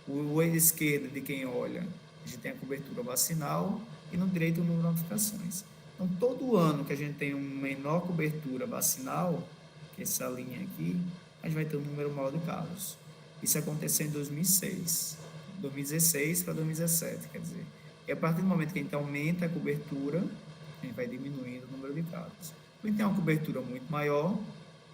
O eixo esquerdo de quem olha, a gente tem a cobertura vacinal e no direito o número de notificações. Então, todo ano que a gente tem uma menor cobertura vacinal, que é essa linha aqui, a gente vai ter um número maior de casos. Isso aconteceu em 2016 para 2017, quer dizer. E a partir do momento que a gente aumenta a cobertura, a gente vai diminuindo o número de casos. Quando tem uma cobertura muito maior, o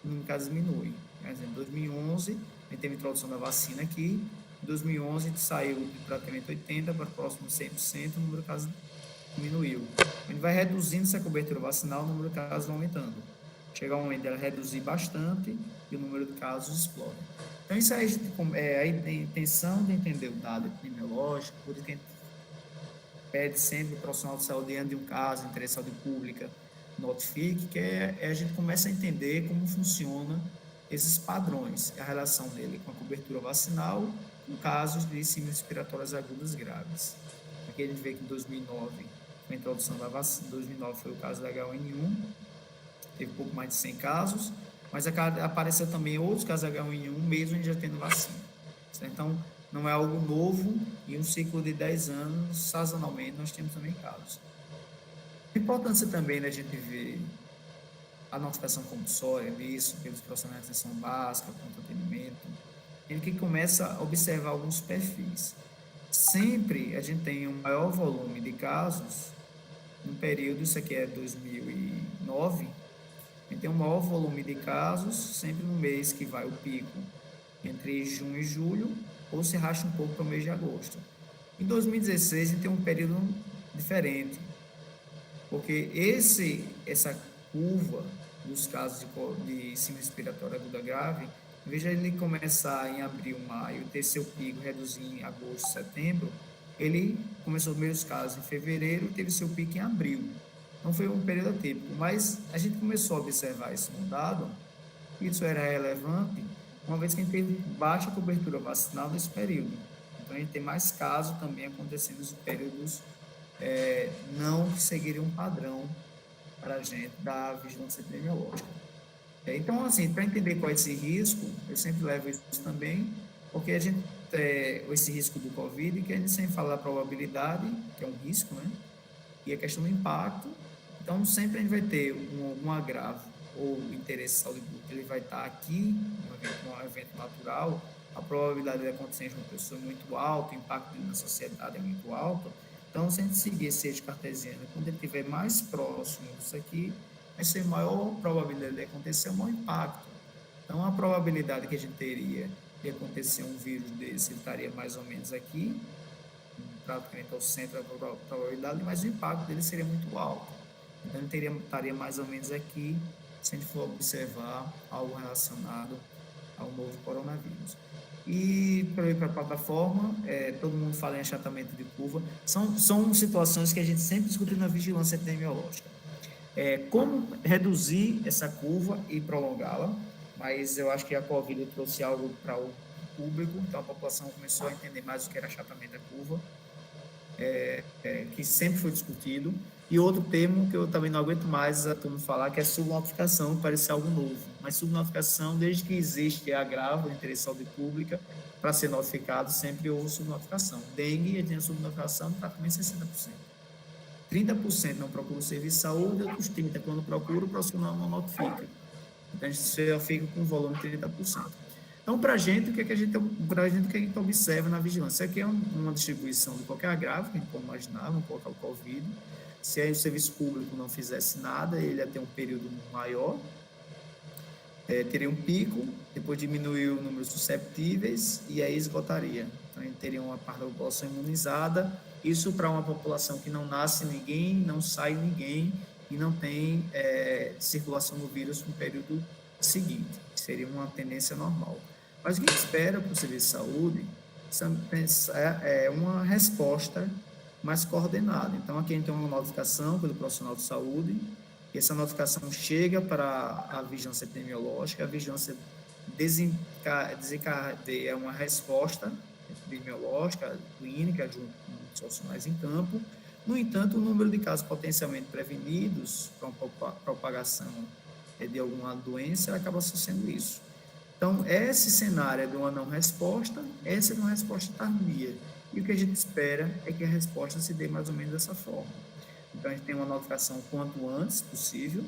número de casos diminui. Por exemplo, em 2011, a gente teve a introdução da vacina aqui, em 2011 a gente saiu de praticamente 80% para próximo de 100%, o número de casos diminuiu. A gente vai reduzindo essa cobertura vacinal, o número de casos vai aumentando. Chega um momento dela reduzir bastante e o número de casos explode. Então, isso aí é a intenção de entender o dado epidemiológico, por isso que a gente pede sempre o profissional de saúde, diante de um caso, interesse de saúde pública, notifique, que a gente começa a entender como funciona esses padrões, a relação dele com a cobertura vacinal, com casos de síndromes respiratórias agudas graves. Aqui a gente vê que em 2009, com a introdução da vacina, 2009 foi o caso da H1N1, teve pouco mais de 100 casos, mas apareceu também outros casos de H1N1, mesmo a gente já tendo vacina. Então, não é algo novo, em um ciclo de 10 anos, sazonalmente, nós temos também casos. A importância também da gente ver a notificação compulsória nisso, pelos profissionais de atenção básica, pronto atendimento, ele que começa a observar alguns perfis. Sempre a gente tem um maior volume de casos, no período, isso aqui é 2009, a gente tem um maior volume de casos, sempre no mês que vai o pico, entre junho e julho, ou se racha um pouco para o mês de agosto. Em 2016, a gente tem um período diferente, porque essa curva dos casos de síndrome respiratória aguda grave em vez de ele começar em abril, maio, ter seu pico, reduzir em agosto, setembro, ele começou os primeiros casos em fevereiro e teve seu pico em abril. Não foi um período atípico, mas a gente começou a observar isso mudado, e isso era relevante, uma vez que a gente teve baixa cobertura vacinal nesse período. Então, a gente tem mais casos também acontecendo em períodos não que seguiriam um padrão para a gente da vigilância epidemiológica. Então, assim, para entender qual é esse risco, eu sempre levo isso também, porque a gente esse risco do Covid, que a gente sempre fala da probabilidade, que é um risco, né? E a questão do impacto. Então, sempre a gente vai ter um agravo ou interesse de saúde pública, ele vai estar aqui, um evento natural, a probabilidade de acontecer em uma pessoa é muito alta, o impacto na sociedade é muito alto. Então, se a gente seguir esse eixo cartesiano, quando ele estiver mais próximo disso aqui, vai ser maior probabilidade de acontecer um maior impacto. Então, a probabilidade que a gente teria de acontecer um vírus desse, ele estaria mais ou menos aqui, praticamente ao centro da probabilidade, mas o impacto dele seria muito alto. Então, ele estaria mais ou menos aqui, se a gente for observar algo relacionado ao novo coronavírus. E, para ir para a plataforma, todo mundo fala em achatamento de curva, são situações que a gente sempre discute na vigilância epidemiológica. Como reduzir essa curva e prolongá-la, mas eu acho que a Covid trouxe algo para o público, então a população começou a entender mais o que era achatamento da curva, que sempre foi discutido. E outro termo que eu também não aguento mais a turma falar, que é subnotificação, que parece algo novo. Mas subnotificação, desde que existe agravo de interesse de saúde pública, para ser notificado, sempre houve subnotificação. Dengue, a gente tem subnotificação praticamente 60%. 30% não procura o serviço de saúde, outros 30% quando procura, o profissional não notifica. Então, a gente fica com um volume de 30%. Então, para a gente, o que a gente observa na vigilância? Isso aqui é uma distribuição de qualquer agravo, que a gente pode imaginar, vamos colocar o Covid. Se aí o serviço público não fizesse nada, ele ia ter um período maior, teria um pico, depois diminuiu o número de susceptíveis e aí esgotaria. Então, a gente teria uma parte da população imunizada, isso para uma população que não nasce ninguém, não sai ninguém e não tem circulação do vírus no período seguinte, que seria uma tendência normal. Mas o que a gente espera para o serviço de saúde é uma resposta mais coordenada. Então, aqui a gente tem uma notificação pelo profissional de saúde, e essa notificação chega para a vigilância epidemiológica, a vigilância desencadeia uma resposta epidemiológica, clínica, junto com os profissionais em campo. No entanto, o número de casos potencialmente prevenidos para uma propagação de alguma doença acaba associando isso. Então, esse cenário é de uma não resposta, essa é de uma resposta tardia. E o que a gente espera é que a resposta se dê mais ou menos dessa forma. Então, a gente tem uma notificação o quanto antes possível,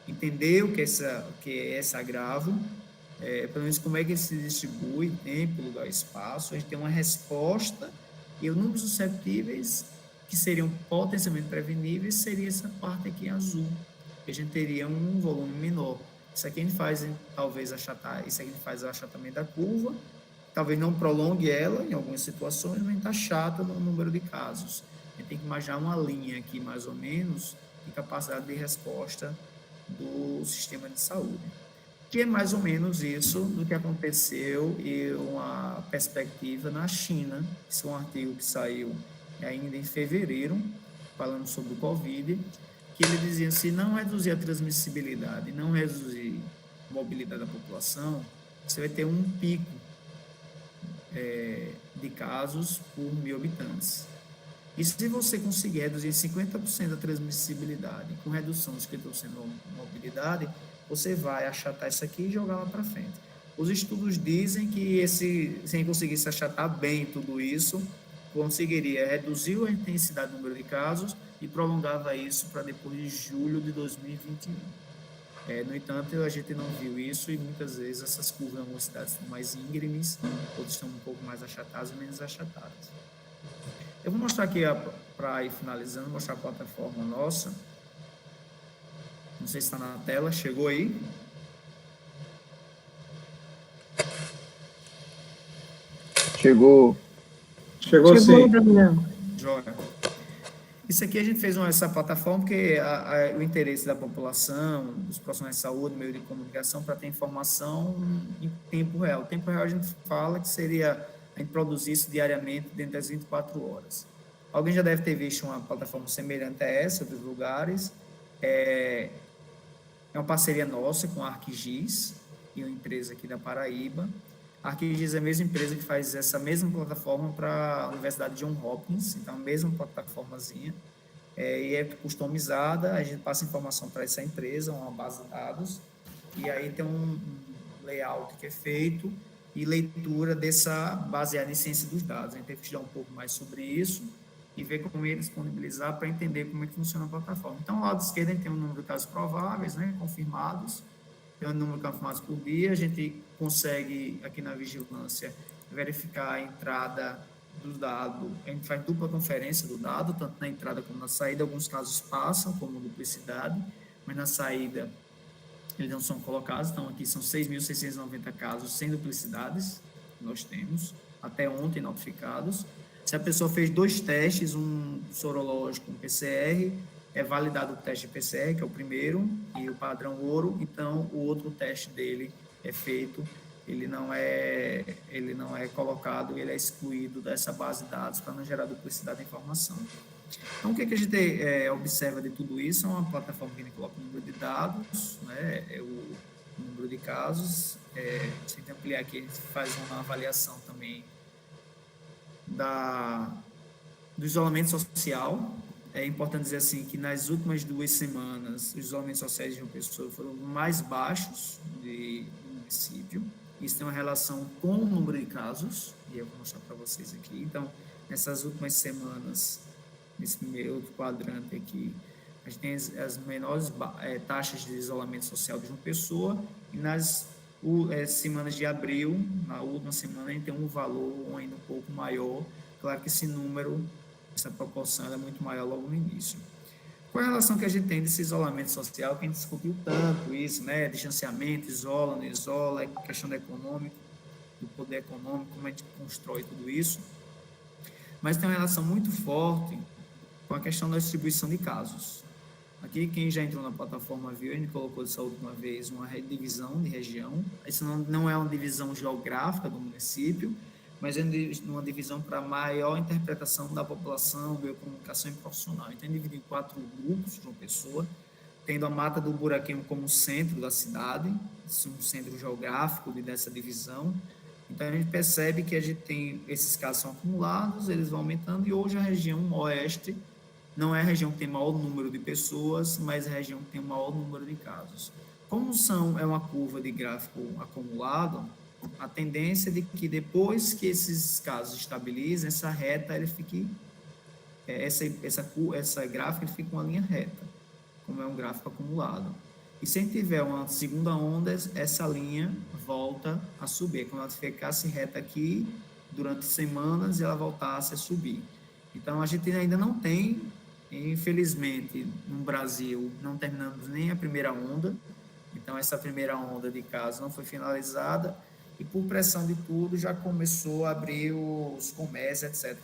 entender o que é esse agravo, pelo menos como é que ele se distribui, tempo, lugar, espaço. A gente tem uma resposta e o número de susceptíveis que seriam potencialmente preveníveis seria essa parte aqui em azul, que a gente teria um volume menor. Isso aqui a gente faz, talvez, isso aqui a gente faz o achatamento da curva, talvez não prolongue ela em algumas situações, mas está chata no número de casos. A gente tem que imaginar uma linha aqui, mais ou menos, de capacidade de resposta do sistema de saúde, que é mais ou menos isso do que aconteceu e uma perspectiva na China. Isso é um artigo que saiu ainda em fevereiro, falando sobre o Covid, que ele dizia assim, não reduzir a transmissibilidade, não reduzir a mobilidade da população, você vai ter um pico de casos por 1.000 habitantes. E se você conseguir reduzir 50% da transmissibilidade com redução de 50% da mobilidade, você vai achatar isso aqui e jogar lá para frente. Os estudos dizem que se conseguisse achatar bem tudo isso, conseguiria reduzir a intensidade do número de casos e prolongava isso para depois de julho de 2021. No entanto, a gente não viu isso e muitas vezes essas curvas em algumas cidades estão mais íngremes, outras estão um pouco mais achatadas e menos achatadas. Eu vou mostrar aqui, para ir finalizando, mostrar a plataforma nossa. Não sei se está na tela, chegou aí? Chegou sim. Daniel. Joia. Isso aqui a gente fez essa plataforma porque o interesse da população, dos profissionais de saúde, meio de comunicação, para ter informação em tempo real. O tempo real a gente fala que seria a gente produzir isso diariamente dentro das 24 horas. Alguém já deve ter visto uma plataforma semelhante a essa, dos lugares. É uma parceria nossa com a ArcGIS, e uma empresa aqui da Paraíba. A ArcGIS é a mesma empresa que faz essa mesma plataforma para a Universidade John Hopkins, então a mesma plataformazinha, e é customizada, a gente passa informação para essa empresa, uma base de dados, e aí tem um layout que é feito e leitura dessa, baseada em ciência dos dados. A gente teve que estudar um pouco mais sobre isso e ver como ele disponibilizar para entender como é que funciona a plataforma. Então, ao lado esquerdo, a gente tem um número de casos prováveis, né, confirmados, tem um número de confirmados por dia, a gente consegue, aqui na vigilância, verificar a entrada do dado, a gente faz dupla conferência do dado, tanto na entrada como na saída. Alguns casos passam, como duplicidade, mas na saída eles não são colocados. Então, aqui são 6.690 casos sem duplicidades, nós temos, até ontem notificados. Se a pessoa fez 2 testes, um sorológico, um PCR, é validado o teste de PCR, que é o primeiro, e o padrão ouro, então o outro teste dele é feito, ele não é colocado, ele é excluído dessa base de dados para não gerar duplicidade de informação. Então, o que a gente observa de tudo isso? É uma plataforma que a gente coloca o número de dados, né, o número de casos, se a gente ampliar aqui, a gente faz uma avaliação também do isolamento social. É importante dizer assim que nas últimas 2 semanas os isolamentos sociais de João Pessoa foram mais baixos do município. Isso tem uma relação com o número de casos, e eu vou mostrar para vocês aqui. Então, nessas últimas semanas, nesse primeiro quadrante aqui, a gente tem as menores taxas de isolamento social de João Pessoa, e nas semanas de abril, na última semana, a gente tem um valor ainda um pouco maior. Claro que esse número, essa proporção é muito maior logo no início. Qual é a relação que a gente tem desse isolamento social, que a gente discutiu tanto isso, né? Distanciamento, isola, não isola, questão do econômico, do poder econômico, como a gente constrói tudo isso. Mas tem uma relação muito forte com a questão da distribuição de casos. Aqui, quem já entrou na plataforma viu, a gente colocou dessa última vez uma divisão de região. Isso não é uma divisão geográfica do município, mas é uma divisão para maior interpretação da população, biocomunicação e profissional. Então, dividido em 4 grupos de João Pessoa, tendo a Mata do Buraquinho como centro da cidade, um centro geográfico dessa divisão. Então, a gente percebe que a gente tem, esses casos são acumulados, eles vão aumentando, e hoje a região oeste não é a região que tem maior número de pessoas, mas a região que tem o maior número de casos. Como é uma curva de gráfico acumulado, a tendência é de que depois que esses casos estabilizem, essa reta, ele fique, essa gráfica ele fica uma linha reta, como é um gráfico acumulado. E se a gente tiver uma segunda onda, essa linha volta a subir. Quando ela ficasse reta aqui, durante semanas, ela voltasse a subir. Então, a gente ainda não tem, infelizmente, no Brasil, não terminamos nem a primeira onda. Então, essa primeira onda de casos não foi finalizada, e por pressão de tudo já começou a abrir os comércios, etc.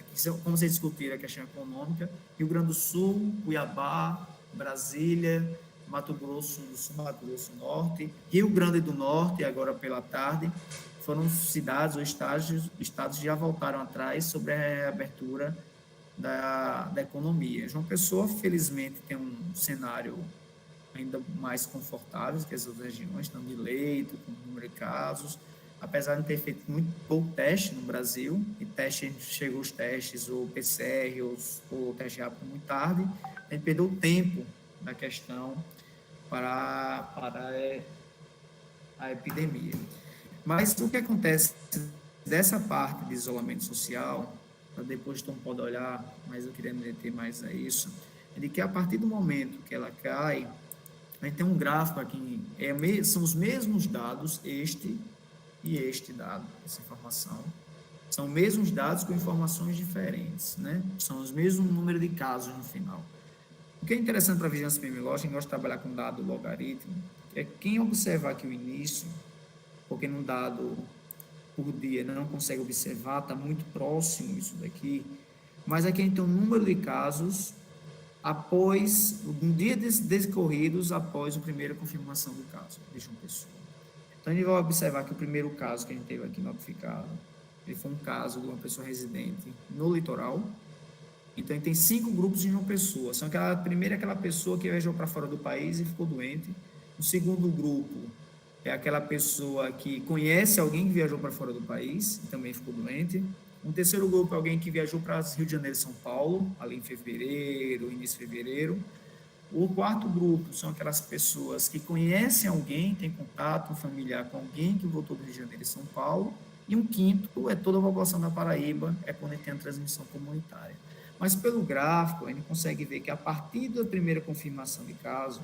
Como vocês discutiram a questão econômica, Rio Grande do Sul, Cuiabá, Brasília, Mato Grosso do Sul, Mato Grosso do Norte, Rio Grande do Norte, agora pela tarde, foram cidades ou estados já voltaram atrás sobre a reabertura da economia. João Pessoa, felizmente, tem um cenário ainda mais confortável que as outras regiões, estão de leito, com número de casos, apesar de ter feito muito pouco teste no Brasil, e chegou os testes, ou PCR, ou teste rápido muito tarde, a gente perdeu o tempo da questão para a epidemia. Mas o que acontece dessa parte de isolamento social, depois Tom pode olhar, mas eu queria me deter mais a isso, é de que a partir do momento que ela cai, a gente tem um gráfico aqui, são os mesmos dados, este e este dado, essa informação, são os mesmos dados com informações diferentes, né? São os mesmos número de casos no final. O que é interessante para a vigilância epidemiológica, a gente gosta de trabalhar com dado logaritmo, é quem observar aqui o início, porque num dado por dia não consegue observar, está muito próximo isso daqui, mas aqui a gente tem um número de casos após, um dia decorridos após a primeira confirmação do caso de João Pessoa. Então, a gente vai observar que o primeiro caso que a gente teve aqui notificado, ele foi um caso de uma pessoa residente no litoral. Então, ele tem 5 grupos de João Pessoa. São aquela pessoa que viajou para fora do país e ficou doente. O segundo grupo é aquela pessoa que conhece alguém que viajou para fora do país e também ficou doente. Um terceiro grupo é alguém que viajou para Rio de Janeiro e São Paulo, ali em fevereiro, início de fevereiro. O quarto grupo são aquelas pessoas que conhecem alguém, têm contato familiar com alguém que voltou do Rio de Janeiro e São Paulo. E um quinto é toda a população da Paraíba, é quando tem a transmissão comunitária. Mas pelo gráfico, a gente consegue ver que a partir da primeira confirmação de caso,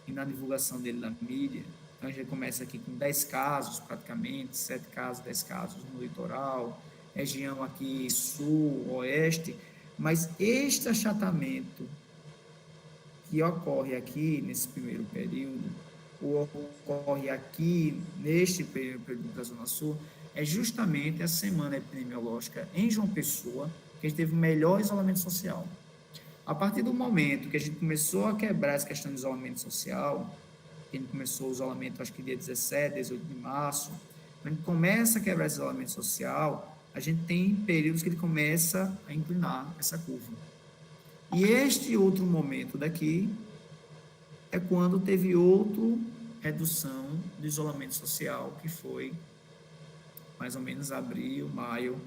e na divulgação dele na mídia, então a gente começa aqui com 10 casos, praticamente, 7 casos, 10 casos no litoral, região aqui sul, oeste, mas este achatamento que ocorre aqui nesse primeiro período, ou ocorre aqui neste período da Zona Sul, é justamente a semana epidemiológica em João Pessoa, que a gente teve o melhor isolamento social. A partir do momento que a gente começou a quebrar essa questão de isolamento social, que a gente começou o isolamento, acho que dia 17, 18 de março, quando a gente começa a quebrar esse isolamento social, a gente tem períodos que ele começa a inclinar essa curva. E este outro momento daqui é quando teve outra redução do isolamento social, que foi mais ou menos abril, maio,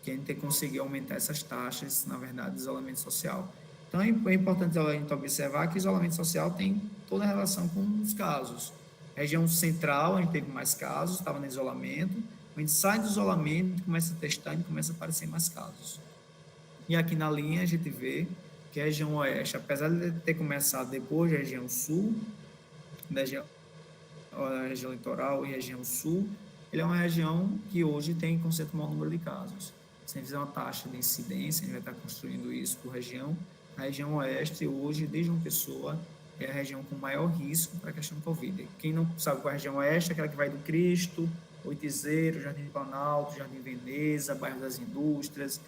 que a gente conseguiu aumentar essas taxas, na verdade, de isolamento social. Então, é importante a gente observar que o isolamento social tem toda a relação com os casos. Região central, a gente teve mais casos, estava no isolamento. Quando a gente sai do isolamento, começa a testar e começa a aparecer mais casos. E aqui na linha, a gente vê que a região oeste, apesar de ter começado depois da região sul, da região litoral e região sul, ele é uma região que hoje tem concentra o maior número de casos. Se a gente fizer uma taxa de incidência, a gente vai estar construindo isso por região. A região oeste, hoje, desde uma pessoa, é a região com maior risco para a questão do Covid. Quem não sabe qual é a região oeste, é aquela que vai do Cristo, Oitizeiro, Jardim do Planalto, Jardim Veneza, Bairro das Indústrias,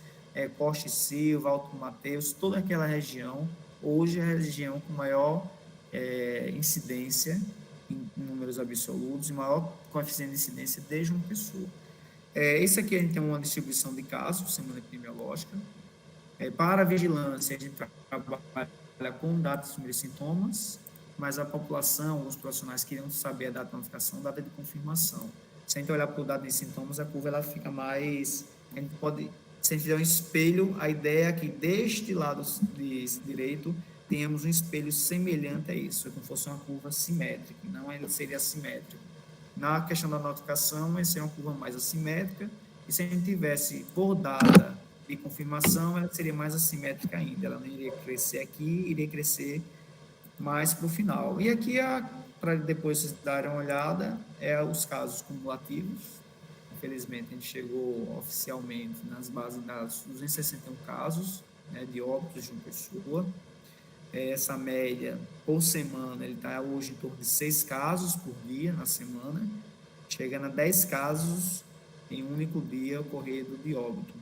Costa e Silva, Alto Mateus, toda aquela região, hoje é a região com maior incidência em números absolutos e maior coeficiente de incidência desde uma pessoa. Esse aqui a gente tem uma distribuição de casos, semana epidemiológica. Para a vigilância, a gente trabalha com datas de sintomas, mas a população, os profissionais queriam saber a data de notificação, data de confirmação. Se a gente olhar para o dado de sintomas, a curva ela fica mais... A gente pode, se a gente fizer um espelho, a ideia é que deste lado direito tenhamos um espelho semelhante a isso, é como se fosse uma curva simétrica, não ele seria assimétrico. Na questão da notificação, essa é uma curva mais assimétrica, e se a gente tivesse por data de confirmação, ela seria mais assimétrica ainda, ela não iria crescer aqui, iria crescer mais para o final. E aqui, para depois vocês darem uma olhada, os casos cumulativos. Infelizmente, a gente chegou oficialmente nas bases de dados 261 casos, né, de óbitos de uma pessoa. Essa média por semana, ele está hoje em torno de 6 casos por dia na semana, chegando a 10 casos em um único dia ocorrido de óbito.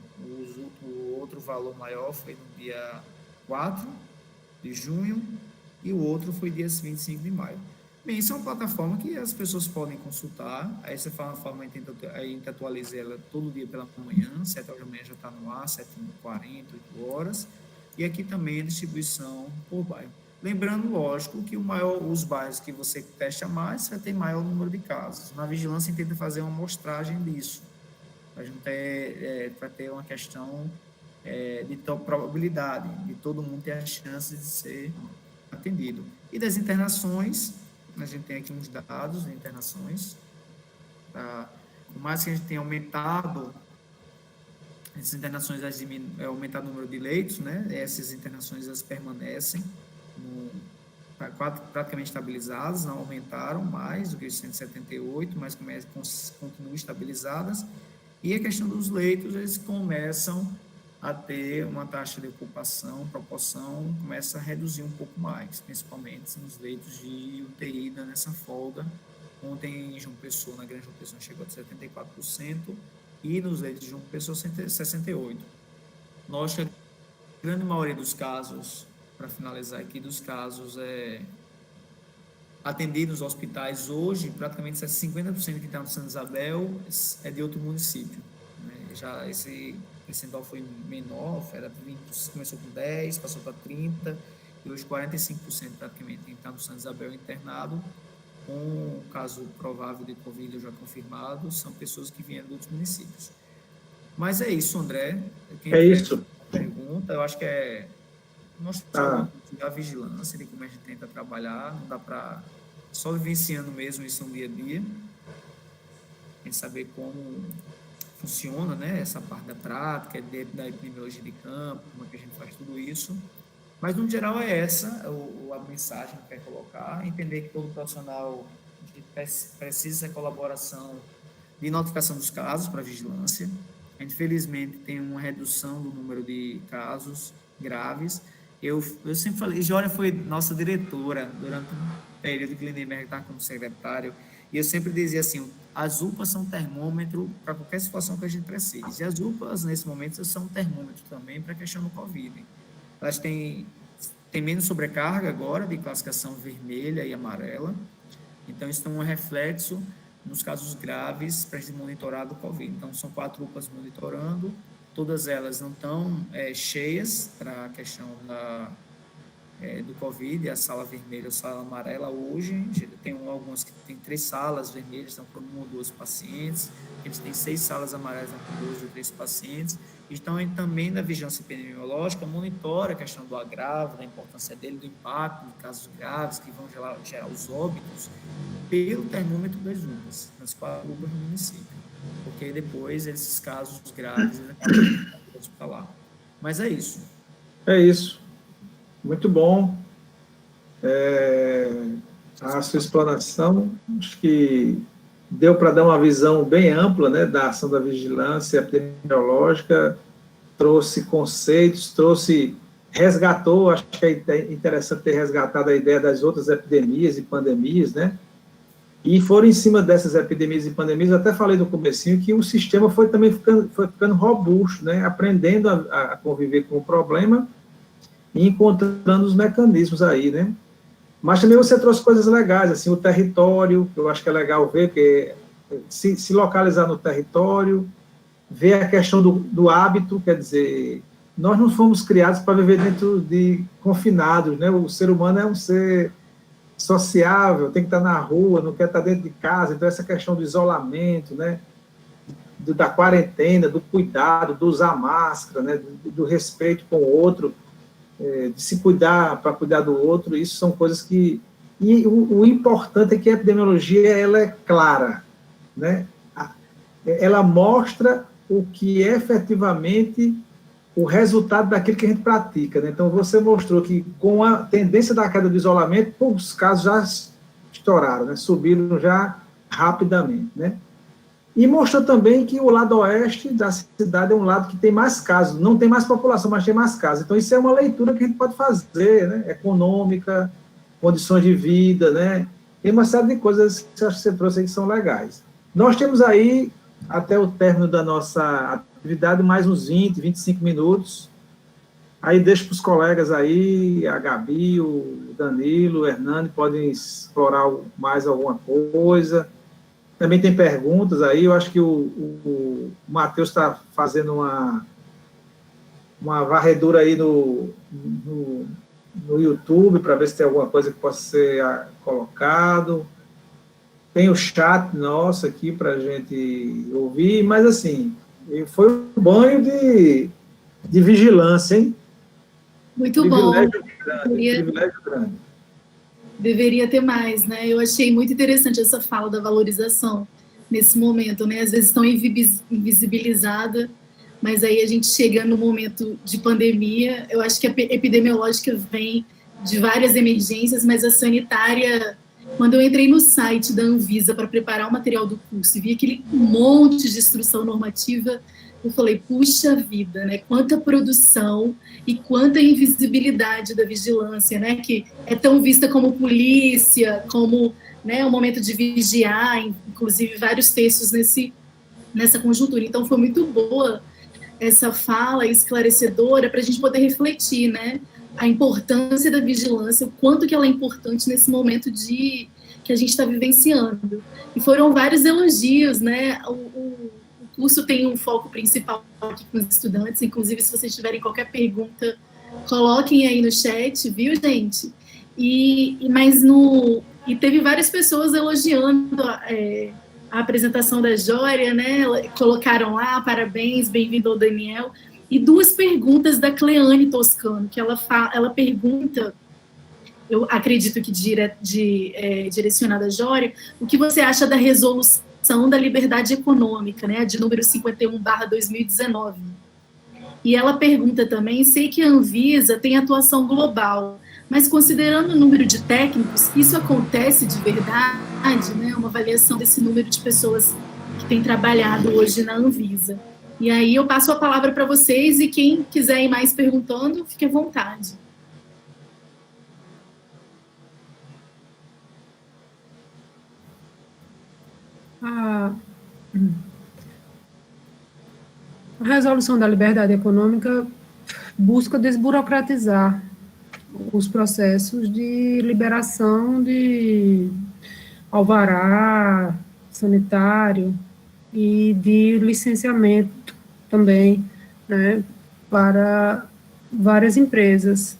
O outro valor maior foi no dia 4 de junho e o outro foi dia 25 de maio. Bem, isso é uma plataforma que as pessoas podem consultar. Essa plataforma a gente atualiza ela todo dia pela manhã, 7 horas da manhã já está no ar, 7h40, 8 horas. E aqui também a distribuição por bairro. Lembrando, lógico, que os bairros que você testa mais, vai ter maior número de casos. Na vigilância, a gente tenta fazer uma amostragem disso, para ter uma questão de probabilidade, de todo mundo ter a chance de ser atendido. E das internações, a gente tem aqui uns dados de internações. Por mais que a gente tenha aumentado essas internações, aumentar o número de leitos, né? Essas internações elas permanecem praticamente estabilizadas, não aumentaram mais do que os 178, mas continuam estabilizadas. E a questão dos leitos, eles começam a ter uma taxa de ocupação, proporção, começa a reduzir um pouco mais, principalmente nos leitos de UTI nessa folga. Ontem em João Pessoa, na Grande João Pessoa, chegou a 74%, e nos leitos de João Pessoa, 68%. Nós, a grande maioria dos casos para finalizar aqui, dos casos atendidos nos hospitais hoje, praticamente 50% que está no Santa Isabel é de outro município, né? Já esse percentual foi menor, começou com 10, passou para 30, e hoje 45% praticamente está no Santa Isabel internado, com um caso provável de Covid já confirmado, são pessoas que vieram de outros municípios. Mas é isso, André. É isso. Pergunta, eu acho que mostrar a vigilância de como a gente tenta trabalhar, não dá para só vivenciando mesmo isso no dia a dia, tem que saber como funciona, né, essa parte da prática, dentro da epidemiologia de campo, como é que a gente faz tudo isso, mas no geral é essa a mensagem que quer colocar, entender que todo profissional precisa da colaboração de notificação dos casos para a vigilância. A gente, felizmente, tem uma redução do número de casos graves. Eu sempre falei, Jória foi nossa diretora durante um período que Lindenberg estava como secretário, e eu sempre dizia assim, as UPAs são termômetro para qualquer situação que a gente precise. E as UPAs, nesse momento, são termômetro também para a questão do Covid. Elas têm menos sobrecarga agora, de classificação vermelha e amarela. Então, isso é um reflexo nos casos graves para a gente monitorar do Covid. Então, são 4 UPAs monitorando, todas elas não estão cheias para a questão do Covid, a sala vermelha ou a sala amarela hoje. Tem algumas que tem 3 salas vermelhas, estão com 1 ou 2 pacientes, eles têm 6 salas amarelas, estão com 2 ou 3 pacientes. Então, também da vigilância epidemiológica, monitora a questão do agravo, da importância dele, do impacto de casos graves que vão gerar os óbitos pelo termômetro das UPAs, nas 4 UPAs do município, porque depois esses casos graves acabam hospitalar. Mas é isso. É isso. Muito bom. A sua explanação, acho que deu para dar uma visão bem ampla, né, da ação da vigilância epidemiológica, trouxe conceitos, resgatou, acho que é interessante ter resgatado a ideia das outras epidemias e pandemias, né, e foram em cima dessas epidemias e pandemias, eu até falei no comecinho que o sistema foi também ficando robusto, né, aprendendo a conviver com o problema e encontrando os mecanismos aí, né. Mas também você trouxe coisas legais, assim, o território, que eu acho que é legal ver, que se localizar no território, ver a questão do hábito, quer dizer, nós não fomos criados para viver dentro de confinados, né? O ser humano é um ser sociável, tem que estar na rua, não quer estar dentro de casa, então essa questão do isolamento, né? Da quarentena, do cuidado, do usar máscara, né? Do respeito com o outro, de se cuidar para cuidar do outro, isso são coisas que... E o importante é que a epidemiologia ela é clara, né? Ela mostra o que é efetivamente o resultado daquilo que a gente pratica, né? Então, você mostrou que com a tendência da queda do isolamento, os casos já estouraram, né? Subiram já rapidamente, né? E mostrou também que o lado oeste da cidade é um lado que tem mais casos, não tem mais população, mas tem mais casos. Então, isso é uma leitura que a gente pode fazer, né? Econômica, condições de vida, né? Tem uma série de coisas que você trouxe aí que são legais. Nós temos aí, até o término da nossa atividade, mais uns 20, 25 minutos. Aí deixo para os colegas aí, a Gabi, o Danilo, o Hernani, podem explorar mais alguma coisa. Também tem perguntas aí, eu acho que o Matheus está fazendo uma varredura aí no YouTube, para ver se tem alguma coisa que possa ser colocado. Tem o chat nosso aqui para a gente ouvir, mas assim, foi um banho de vigilância, hein? Muito privilégio bom. Privilégio grande. Deveria ter mais, né? Eu achei muito interessante essa fala da valorização nesse momento, né? Às vezes tão invisibilizada, mas aí a gente chega no momento de pandemia. Eu acho que a epidemiológica vem de várias emergências, mas a sanitária, quando eu entrei no site da Anvisa para preparar o material do curso e vi aquele monte de instrução normativa, eu falei, puxa vida, né? Quanta produção e quanta invisibilidade da vigilância, né? Que é tão vista como polícia, como, né, o momento de vigiar, inclusive vários textos nessa conjuntura. Então, foi muito boa essa fala esclarecedora para a gente poder refletir, né? a importância da vigilância, o quanto que ela é importante nesse momento que a gente está vivenciando. E foram vários elogios, né? O curso tem um foco principal aqui com os estudantes, inclusive se vocês tiverem qualquer pergunta, coloquem aí no chat, viu, gente? E teve várias pessoas elogiando a apresentação da Jória, né? Colocaram lá, parabéns, bem-vindo ao Daniel. E 2 perguntas da Cleane Toscano, que ela pergunta, eu acredito que direcionada a Jória, o que você acha da resolução da liberdade econômica, né, de número 51/2019. E ela pergunta também, sei que a Anvisa tem atuação global, mas considerando o número de técnicos, isso acontece de verdade, né, uma avaliação desse número de pessoas que têm trabalhado hoje na Anvisa. E aí eu passo a palavra para vocês e quem quiser ir mais perguntando, fique à vontade. A resolução da liberdade econômica busca desburocratizar os processos de liberação de alvará sanitário e de licenciamento também, né, para várias empresas,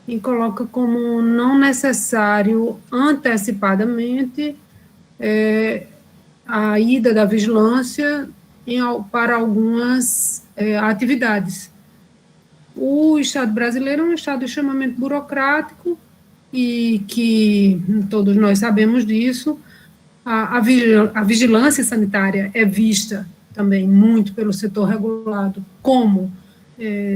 e coloca como não necessário antecipadamente a ida da vigilância para algumas atividades. O Estado brasileiro é um Estado extremamente burocrático e que todos nós sabemos disso. A vigilância sanitária é vista também muito pelo setor regulado como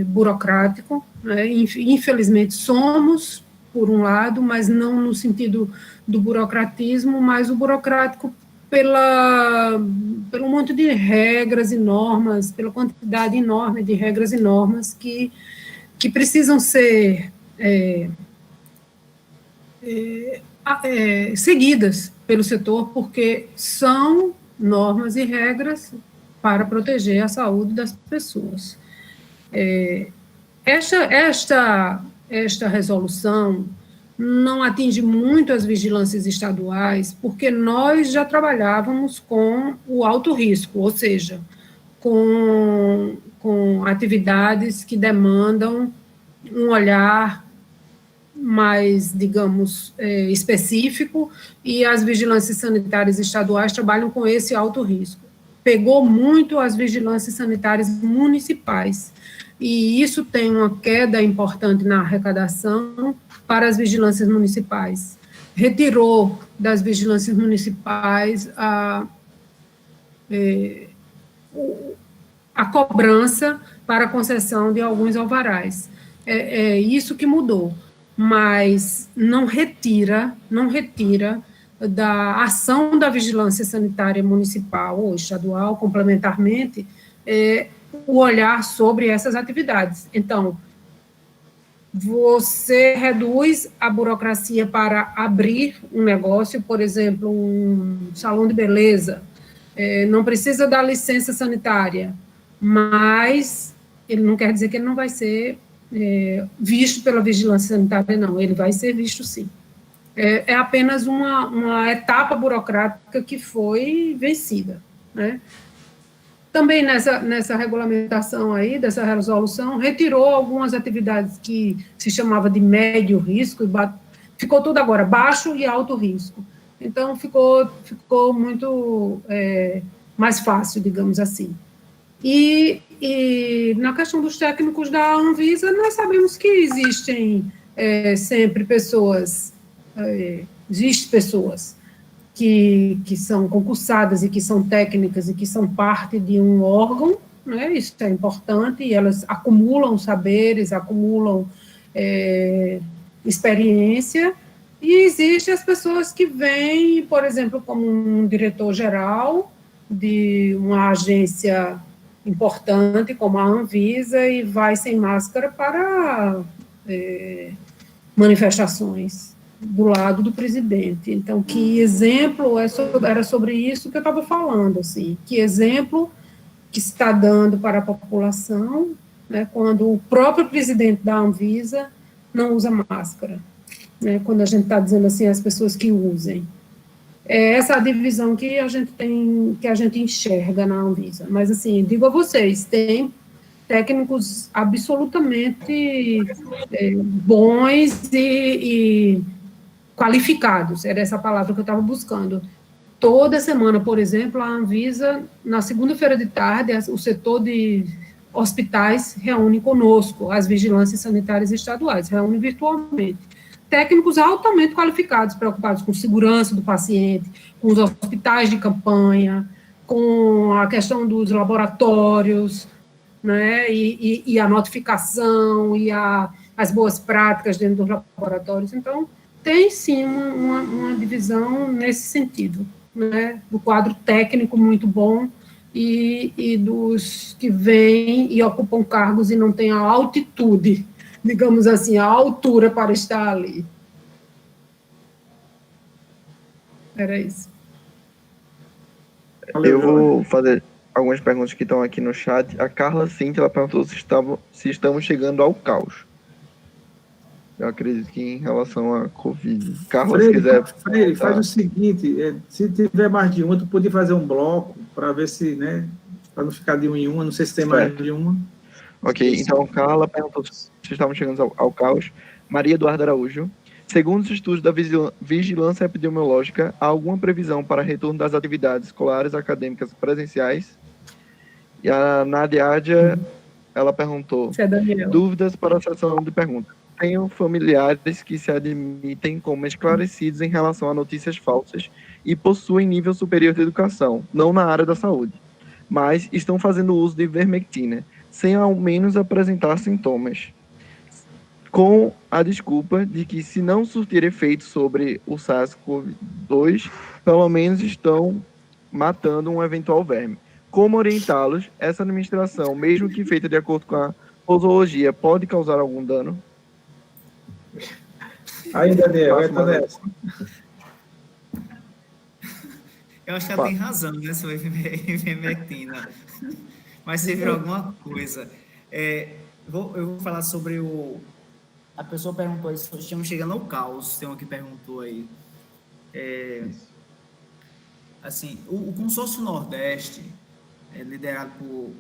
burocrático, né? Infelizmente somos, por um lado, mas não no sentido do burocratismo, mas o burocrático pelo monte de regras e normas, pela quantidade enorme de regras e normas que precisam ser seguidas pelo setor, porque são normas e regras para proteger a saúde das pessoas. Esta resolução não atinge muito as vigilâncias estaduais, porque nós já trabalhávamos com o alto risco, ou seja, com atividades que demandam um olhar mais, digamos, específico, e as vigilâncias sanitárias estaduais trabalham com esse alto risco. Pegou muito as vigilâncias sanitárias municipais, e isso tem uma queda importante na arrecadação para as vigilâncias municipais. Retirou das vigilâncias municipais a cobrança para a concessão de alguns alvarás. É isso que mudou, mas não retira da ação da vigilância sanitária municipal ou estadual, complementarmente, o olhar sobre essas atividades. Então, você reduz a burocracia para abrir um negócio, por exemplo, um salão de beleza, não precisa da licença sanitária, mas ele não quer dizer que ele não vai ser visto pela vigilância sanitária, não, ele vai ser visto sim. É apenas uma etapa burocrática que foi vencida, né? Também nessa regulamentação aí, dessa resolução, retirou algumas atividades que se chamava de médio risco, e ficou tudo agora baixo e alto risco. Então, ficou muito mais fácil, digamos assim. E na questão dos técnicos da Anvisa, nós sabemos que existem sempre pessoas, que são concursadas e que são técnicas e que são parte de um órgão, né? Isso é importante, e elas acumulam saberes, acumulam experiência, e existem as pessoas que vêm, por exemplo, como um diretor-geral de uma agência importante, como a Anvisa, e vai sem máscara para manifestações do lado do presidente. Então, que exemplo era sobre isso que eu estava falando, assim, que exemplo que se está dando para a população, né, quando o próprio presidente da Anvisa não usa máscara, né? Quando a gente está dizendo assim, as pessoas que usem. É essa a divisão que a gente tem, que a gente enxerga na Anvisa. Mas, assim, digo a vocês, tem técnicos absolutamente bons e qualificados, era essa palavra que eu estava buscando. Toda semana, por exemplo, a Anvisa, na segunda-feira de tarde, o setor de hospitais reúne conosco, as vigilâncias sanitárias estaduais, reúne virtualmente. Técnicos altamente qualificados, preocupados com segurança do paciente, com os hospitais de campanha, com a questão dos laboratórios, né, e a notificação, e as boas práticas dentro dos laboratórios. Então, tem sim uma divisão nesse sentido, né, do quadro técnico muito bom e dos que vêm e ocupam cargos e não têm a altitude, digamos assim, a altura para estar ali. Era isso. Eu vou fazer algumas perguntas que estão aqui no chat. A Carla Cintia, ela perguntou se estamos chegando ao caos. Eu acredito que em relação à Covid. Carla, Freire, se quiser... Freire, faz o seguinte, se tiver mais de uma, tu podia fazer um bloco para ver se, né, para não ficar de uma em uma, não sei se tem mais de uma. Ok, então Carla perguntou se estamos chegando ao caos. Maria Eduarda Araújo. Segundo os estudos da vigilância epidemiológica, há alguma previsão para retorno das atividades escolares acadêmicas presenciais? E a Nádia, ela perguntou, dúvidas para a sessão de perguntas. Tenho familiares que se admitem como esclarecidos em relação a notícias falsas e possuem nível superior de educação, não na área da saúde, mas estão fazendo uso de ivermectina, sem ao menos apresentar sintomas, com a desculpa de que, se não surtir efeito sobre o SARS-CoV-2, pelo menos estão matando um eventual verme. Como orientá-los? Essa administração, mesmo que feita de acordo com a posologia, pode causar algum dano? Aí, Daniel, entra nessa. Eu acho que ela tem razão, né, sobre ivermectina. Mas se virou alguma coisa. Eu vou falar sobre o... A pessoa perguntou aí se estamos chegando ao caos. Tem um que perguntou aí. Assim, o Consórcio Nordeste, liderado por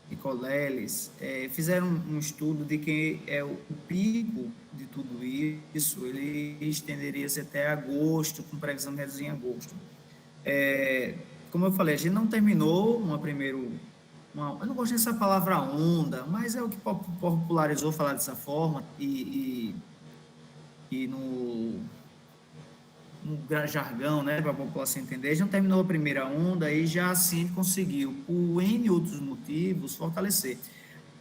Nicoleles, fizeram um estudo de que o pico de tudo isso, ele estenderia-se até agosto, com previsão de reduzir em agosto. Como eu falei, a gente não terminou eu não gosto dessa palavra onda, mas é o que popularizou falar dessa forma e no jargão, né, para a população entender, já terminou a primeira onda e já assim conseguiu, por N outros motivos, fortalecer.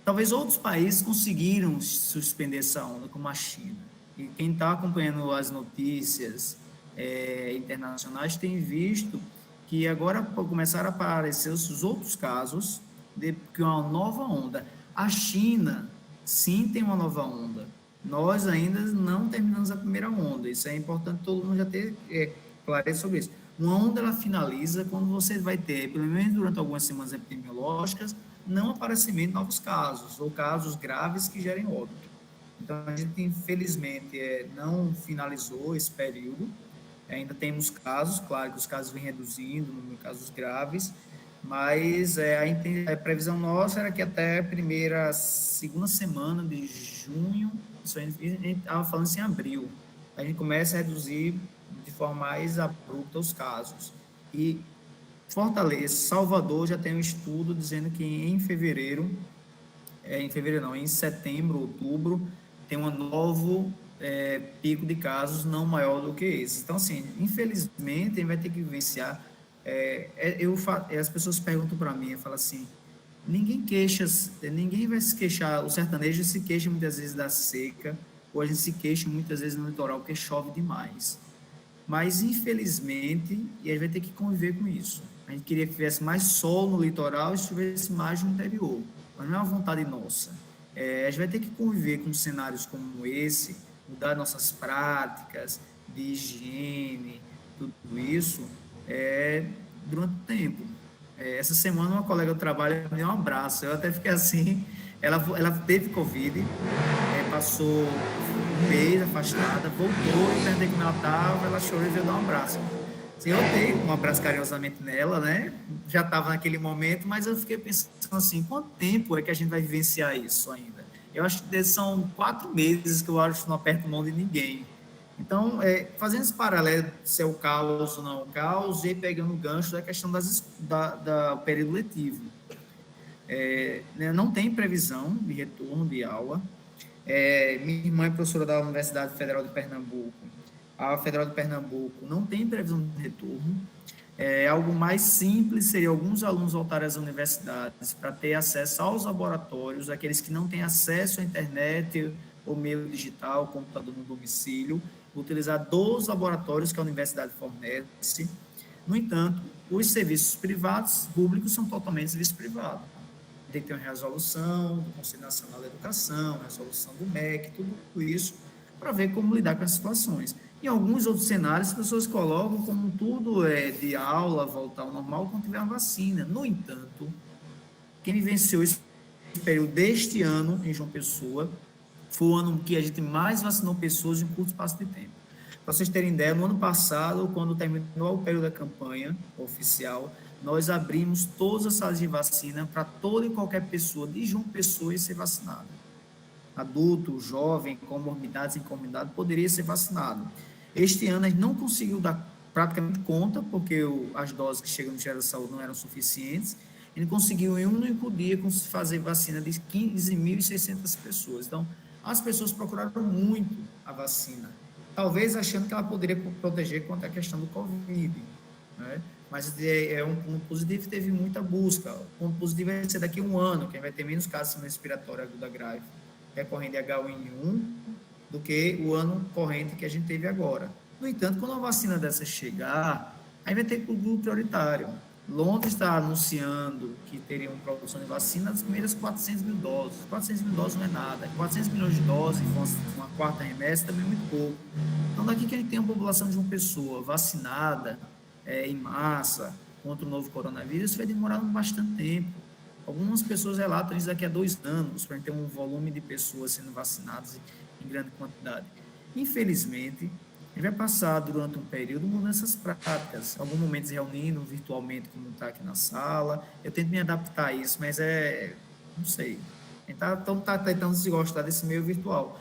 Talvez outros países conseguiram suspender essa onda, como a China. E quem está acompanhando as notícias internacionais tem visto que agora começaram a aparecer os outros casos de uma nova onda. A China, sim, tem uma nova onda. Nós ainda não terminamos a primeira onda. Isso é importante todo mundo já ter clareza sobre isso. Uma onda, ela finaliza quando você vai ter, pelo menos durante algumas semanas epidemiológicas, não aparecimento de novos casos, ou casos graves que gerem óbito. Então, a gente, infelizmente, não finalizou esse período. Ainda temos casos, claro que os casos vêm reduzindo, no casos graves, mas a previsão nossa era que até a segunda semana de junho, a gente estava falando em abril, a gente começa a reduzir de forma mais abrupta os casos. E Fortaleza, Salvador já tem um estudo dizendo que em setembro, outubro, tem um novo pico de casos não maior do que esse. Então, assim, infelizmente, a gente vai ter que vivenciar. As pessoas perguntam para mim, eu falo assim, ninguém vai se queixar, o sertanejo se queixa muitas vezes da seca, ou a gente se queixa muitas vezes no litoral porque chove demais. Mas, infelizmente, a gente vai ter que conviver com isso. A gente queria que tivesse mais sol no litoral e tivesse mais no interior, mas não é uma vontade nossa. A gente vai ter que conviver com cenários como esse, mudar nossas práticas de higiene, tudo isso, durante o tempo. Essa semana uma colega do trabalho me deu um abraço, eu até fiquei assim, Ela teve Covid, passou um mês afastada, voltou, e perguntei como ela estava, ela chorou e veio dar um abraço. Assim, eu dei um abraço carinhosamente nela, né? Já estava naquele momento, mas eu fiquei pensando assim, quanto tempo é que a gente vai vivenciar isso ainda? Eu acho que são 4 meses que eu acho que não aperto mão de ninguém. Então, fazendo esse paralelo, se é o caos ou não o caos, e pegando o gancho da questão da período letivo. Não tem previsão de retorno de aula. Minha irmã é professora da Universidade Federal de Pernambuco. A Federal de Pernambuco não tem previsão de retorno. Algo mais simples seria alguns alunos voltarem às universidades para ter acesso aos laboratórios, aqueles que não têm acesso à internet ou meio digital, computador no domicílio, utilizar 2 laboratórios que a universidade fornece. No entanto, os serviços privados, públicos, são totalmente serviços privados. Tem que ter uma resolução do Conselho Nacional da Educação, resolução do MEC, tudo isso, para ver como lidar com as situações. Em alguns outros cenários, as pessoas colocam como tudo de aula, voltar ao normal, quando tiver uma vacina. No entanto, quem vivenciou esse período deste ano em João Pessoa foi o ano que a gente mais vacinou pessoas em um curto espaço de tempo. Para vocês terem ideia, no ano passado, quando terminou o período da campanha oficial, nós abrimos todas as salas de vacina para toda e qualquer pessoa de João Pessoa ser vacinada. Adulto, jovem, comorbidades, incomorbidades, poderia ser vacinado. Este ano a gente não conseguiu dar praticamente conta, porque as doses que chegam no Ministério da Saúde não eram suficientes. Ele conseguiu em um único dia fazer vacina de 15.600 pessoas. Então, as pessoas procuraram muito a vacina, talvez achando que ela poderia proteger contra a questão do Covid, né? Mas um ponto positivo, teve muita busca. O ponto positivo vai ser daqui a um ano, que vai ter menos casos respiratório aguda grave recorrente de H1N1 do que o ano corrente que a gente teve agora. No entanto, quando a vacina dessa chegar, aí vai ter o grupo prioritário. Londres está anunciando que teria uma produção de vacina das primeiras 400 mil doses. 400 mil doses não é nada. 400 milhões de doses, uma quarta remessa, também é muito pouco. Então, daqui que a gente tem uma população de uma pessoa vacinada em massa contra o novo coronavírus, vai demorar bastante tempo. Algumas pessoas relatam isso daqui a 2 anos, para ter um volume de pessoas sendo vacinadas em grande quantidade. Infelizmente, ele vai passar durante um período mudanças práticas, alguns momentos reunindo virtualmente, como está aqui na sala. Eu tento me adaptar a isso, mas não sei. Está tentando se gostar desse meio virtual.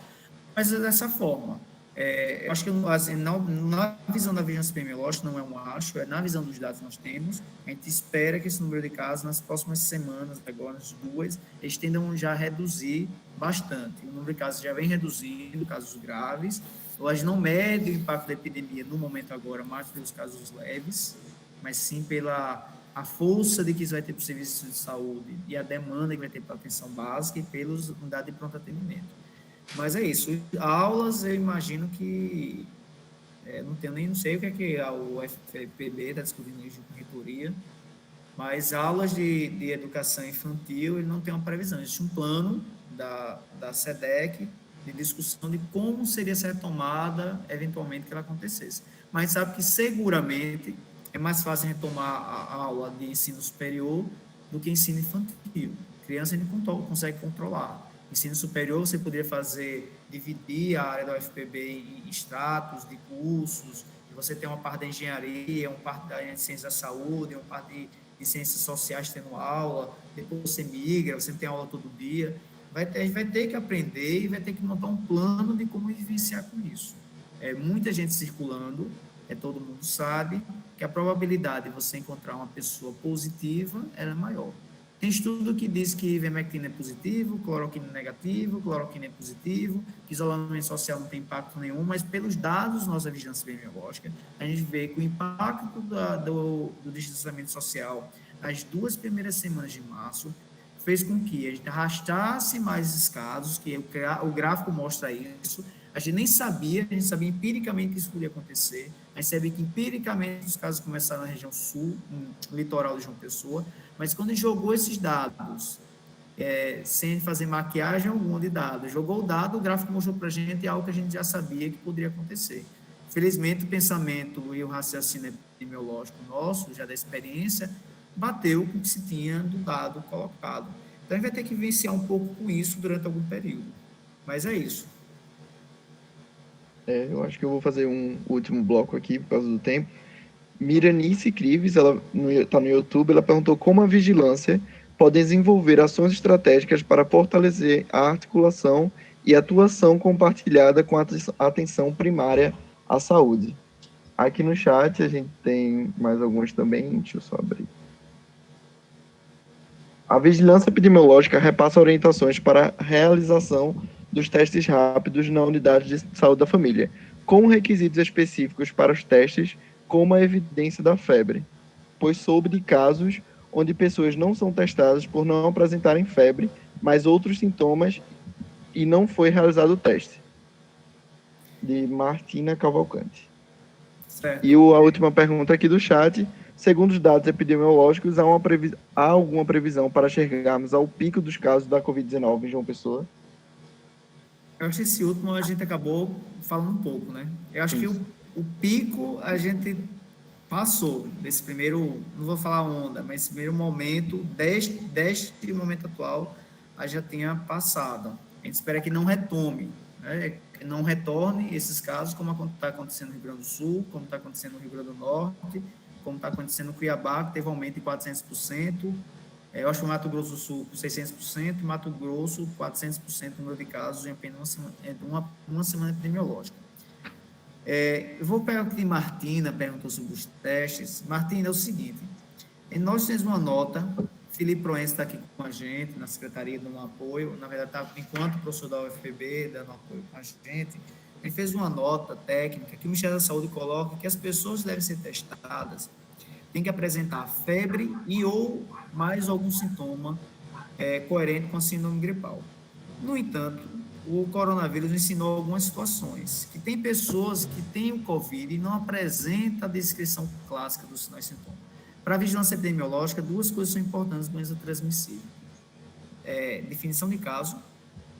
Mas é dessa forma. Eu acho que assim, na visão da vigilância epidemiológica não é um acho, na visão dos dados que nós temos, a gente espera que esse número de casos nas próximas semanas, agora nas 2, eles tendam já a reduzir bastante. O número de casos já vem reduzindo, casos graves. A gente não mede o impacto da epidemia no momento agora, mais pelos casos leves, mas sim pela a força de que isso vai ter para o serviço de saúde e a demanda que vai ter para a atenção básica e pelos unidades de pronto atendimento. Mas é isso. Aulas, eu imagino que não sei o que é que o FPB está discutindo isso com a reitoria, mas aulas de educação infantil, ele não tem uma previsão. Existe um plano da SEDEC de discussão de como seria essa retomada, eventualmente, que ela acontecesse. Mas sabe que, seguramente, é mais fácil retomar a aula de ensino superior do que ensino infantil. Criança a gente consegue controlar. Ensino superior, você poderia dividir a área da UFPB em estratos de cursos, e você tem uma parte da engenharia, uma parte da ciência da saúde, uma parte de ciências sociais tendo aula, depois você migra, você tem aula todo dia. A gente vai ter que aprender e vai ter que montar um plano de como vivenciar com isso. Muita gente circulando, todo mundo sabe que a probabilidade de você encontrar uma pessoa positiva é maior. Tem estudo que diz que ivermectina é positivo, cloroquina é negativo, cloroquina é positivo, que isolamento social não tem impacto nenhum, mas pelos dados da nossa vigilância epidemiológica, a gente vê que o impacto do distanciamento social nas 2 primeiras semanas de março fez com que a gente arrastasse mais esses casos, que o gráfico mostra isso. A gente nem sabia, a gente sabia empiricamente que isso podia acontecer, a gente sabia que empiricamente os casos começaram na região sul, no litoral de João Pessoa, mas quando a gente jogou esses dados, sem fazer maquiagem alguma de dados, jogou o dado, o gráfico mostrou para a gente algo que a gente já sabia que poderia acontecer. Felizmente, o pensamento e o raciocínio epidemiológico nosso, já da experiência, bateu com o que se tinha do dado colocado. Então, a gente vai ter que vivenciar um pouco com isso durante algum período. Mas é isso. Eu acho que eu vou fazer um último bloco aqui, por causa do tempo. Miranice Crives, ela está no YouTube, ela perguntou como a vigilância pode desenvolver ações estratégicas para fortalecer a articulação e atuação compartilhada com a atenção primária à saúde. Aqui no chat a gente tem mais alguns também, deixa eu só abrir. A vigilância epidemiológica repassa orientações para a realização dos testes rápidos na unidade de saúde da família, com requisitos específicos para os testes, como a evidência da febre, pois soube de casos onde pessoas não são testadas por não apresentarem febre, mas outros sintomas, e não foi realizado o teste. De Martina Cavalcante. Certo. E a última pergunta aqui do chat: segundo os dados epidemiológicos, há alguma previsão para chegarmos ao pico dos casos da Covid-19 em João Pessoa? Eu acho que esse último a gente acabou falando um pouco, né? Eu acho que o pico a gente passou desse primeiro, não vou falar onda, mas esse primeiro momento, deste momento atual, a gente já tinha passado. A gente espera que não retome, né? Que não retorne esses casos, como está acontecendo no Rio Grande do Sul, como está acontecendo no Rio Grande do Norte, como está acontecendo no Cuiabá, que teve um aumento de 400%. Eu acho que o Mato Grosso do Sul, 600%, e Mato Grosso, 400% no número de casos em apenas uma semana epidemiológica. Eu vou pegar o que Martina perguntou sobre os testes. Martina, é o seguinte: nós temos uma nota, Felipe Proença está aqui com a gente, na secretaria, dando apoio, na verdade, está enquanto professor da UFPB, dando apoio com a gente. Ele fez uma nota técnica que o Ministério da Saúde coloca que as pessoas devem ser testadas, tem que apresentar febre e ou mais algum sintoma coerente com a síndrome gripal. No entanto, o coronavírus ensinou algumas situações, que tem pessoas que têm o Covid e não apresentam a descrição clássica dos sinais e sintomas. Para a vigilância epidemiológica, duas coisas são importantes na doença transmissível. Definição de caso,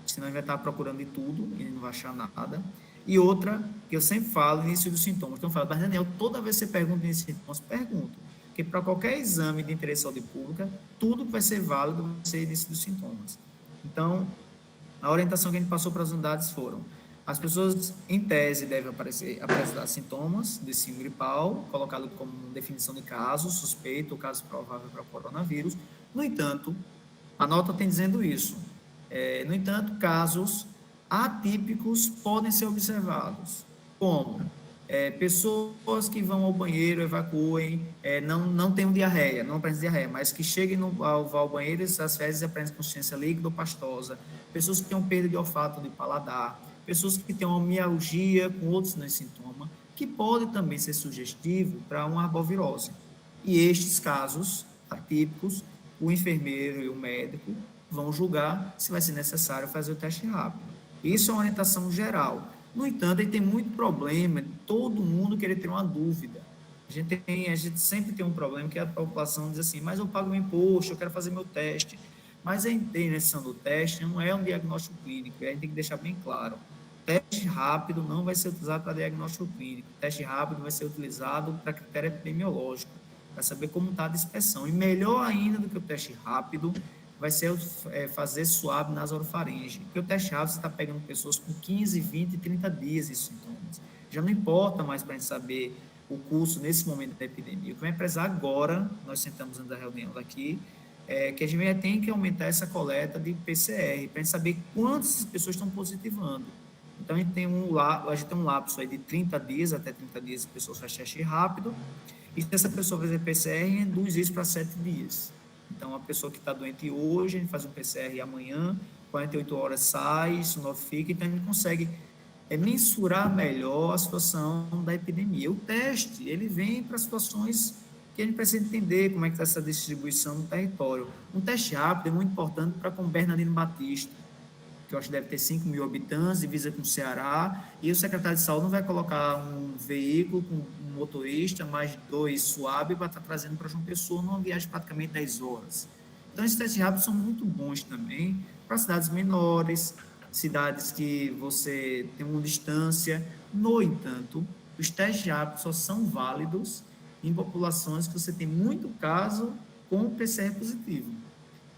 senão ele vai estar procurando de tudo e não vai achar nada. E outra, que eu sempre falo, início dos sintomas. Então eu falo, mas Daniel, toda vez que você pergunta início dos sintomas, pergunto. Porque para qualquer exame de interesse de saúde pública, tudo que vai ser válido vai ser início dos sintomas. Então, a orientação que a gente passou para as unidades foram: as pessoas, em tese, devem apresentar sintomas de síndrome gripal, colocado como definição de caso, suspeito ou caso provável para o coronavírus. No entanto, a nota tem dizendo isso. No entanto, casos atípicos podem ser observados, como pessoas que vão ao banheiro, evacuem, não tenham diarreia, não apresentem diarreia, mas que cheguem ao banheiro, essas fezes apresentem consistência líquida ou pastosa, pessoas que tenham perda de olfato de paladar, pessoas que têm uma mialgia com outros sintomas, que pode também ser sugestivo para uma arbovirose. E estes casos atípicos, o enfermeiro e o médico vão julgar se vai ser necessário fazer o teste rápido. Isso é uma orientação geral. No entanto, aí tem muito problema de todo mundo querer ter uma dúvida. A gente sempre tem um problema que a população diz assim: mas eu pago meu imposto, eu quero fazer meu teste. Mas a intenção do teste não é um diagnóstico clínico, a gente tem que deixar bem claro. Teste rápido não vai ser utilizado para diagnóstico clínico. Teste rápido vai ser utilizado para critério epidemiológico, para saber como está a dispersão. E melhor ainda do que o teste rápido, vai ser fazer suave nasorofaringe. Porque o teste rápido você está pegando pessoas com 15, 20, 30 dias de sintomas. Já não importa mais para a gente saber o curso nesse momento da epidemia. O que vai precisar agora, nós sentamos antes da reunião daqui, que a gente tem que aumentar essa coleta de PCR, para a gente saber quantas pessoas estão positivando. Então, a gente tem um lapso aí de 30 dias, até 30 dias, de pessoas fazem teste rápido, e se essa pessoa fazer PCR, reduz isso para 7 dias. Então, a pessoa que está doente hoje, a gente faz um PCR amanhã, 48 horas sai, isso notifica, então a gente consegue mensurar melhor a situação da epidemia. O teste, ele vem para situações que a gente precisa entender como é que está essa distribuição no território. Um teste rápido é muito importante para como Bernardino Batista, que eu acho que deve ter 5 mil habitantes, divisa com o Ceará, e o secretário de saúde não vai colocar um veículo com um motorista, mais 2 suave, para estar trazendo para João Pessoa numa viagem de praticamente 10 horas. Então, esses testes rápidos são muito bons também para cidades menores, cidades que você tem uma distância. No entanto, os testes rápidos só são válidos em populações que você tem muito caso com PCR positivo.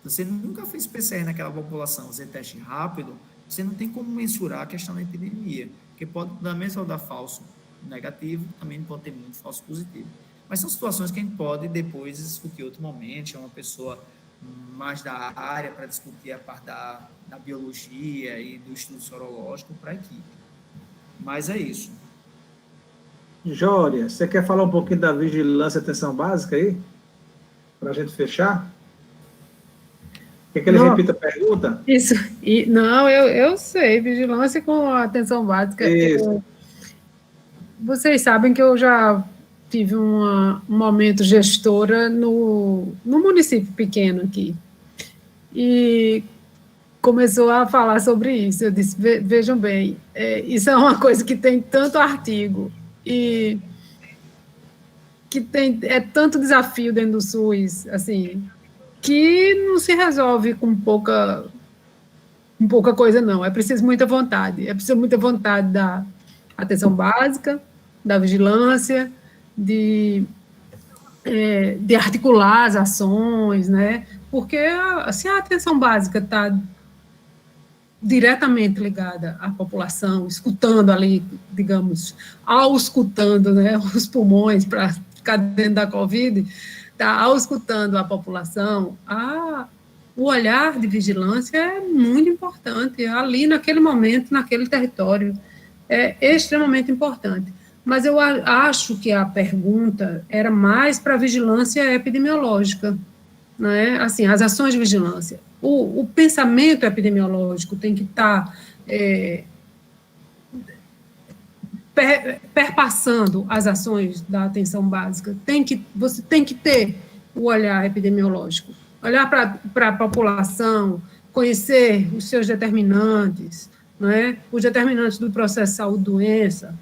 Você nunca fez PCR naquela população, fazer teste rápido, você não tem como mensurar a questão da epidemia, porque pode também só dar falso negativo, também pode ter muito falso positivo. Mas são situações que a gente pode depois discutir outro momento, é uma pessoa mais da área para discutir a parte da biologia e do estudo sorológico para a equipe. Mas é isso. Jória, você quer falar um pouquinho da vigilância e atenção básica aí? Para a gente fechar? Quer que ele repita a pergunta? Isso. Não, eu sei, vigilância com atenção básica. Vocês sabem que eu já tive um momento gestora no município pequeno aqui. E começou a falar sobre isso. Eu disse, vejam bem, isso é uma coisa que tem tanto artigo e que é tanto desafio dentro do SUS, assim, que não se resolve com pouca coisa, não. É preciso muita vontade. É preciso muita vontade da atenção básica, da vigilância, de articular as ações, né? Porque se a atenção básica está diretamente ligada à população, escutando ali, digamos, auscultando, né, os pulmões para ficar dentro da Covid, está auscultando a população, o olhar de vigilância é muito importante, ali naquele momento, naquele território, é extremamente importante. Mas eu acho que a pergunta era mais para a vigilância epidemiológica, né? Assim, as ações de vigilância. O pensamento epidemiológico tem que estar perpassando as ações da atenção básica. Você tem que ter o olhar epidemiológico, olhar para a população, conhecer os seus determinantes, né? Os determinantes do processo de saúde-doença,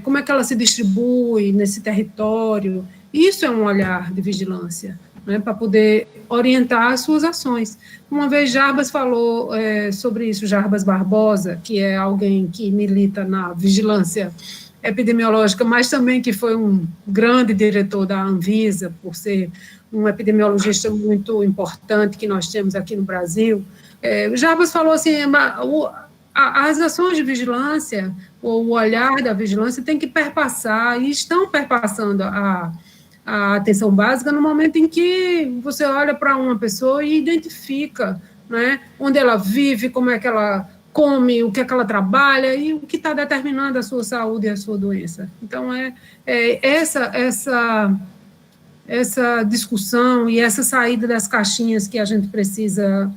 como é que ela se distribui nesse território. Isso é um olhar de vigilância, né, para poder orientar as suas ações. Uma vez Jarbas falou sobre isso, Jarbas Barbosa, que é alguém que milita na vigilância epidemiológica, mas também que foi um grande diretor da Anvisa, por ser um epidemiologista muito importante que nós temos aqui no Brasil. Jarbas falou assim, as ações de vigilância, ou o olhar da vigilância tem que perpassar, e estão perpassando a atenção básica no momento em que você olha para uma pessoa e identifica, né, onde ela vive, como é que ela come, o que é que ela trabalha e o que está determinando a sua saúde e a sua doença. Então, essa discussão e essa saída das caixinhas que a gente precisa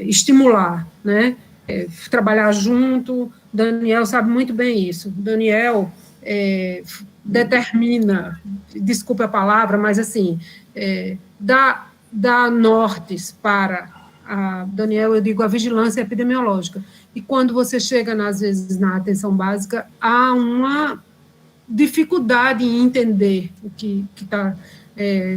estimular, né? Trabalhar junto. Daniel sabe muito bem isso. Daniel determina, desculpe a palavra, mas assim, dá nortes para Daniel, eu digo, a vigilância epidemiológica. E quando você chega, às vezes, na atenção básica, há uma dificuldade em entender o que está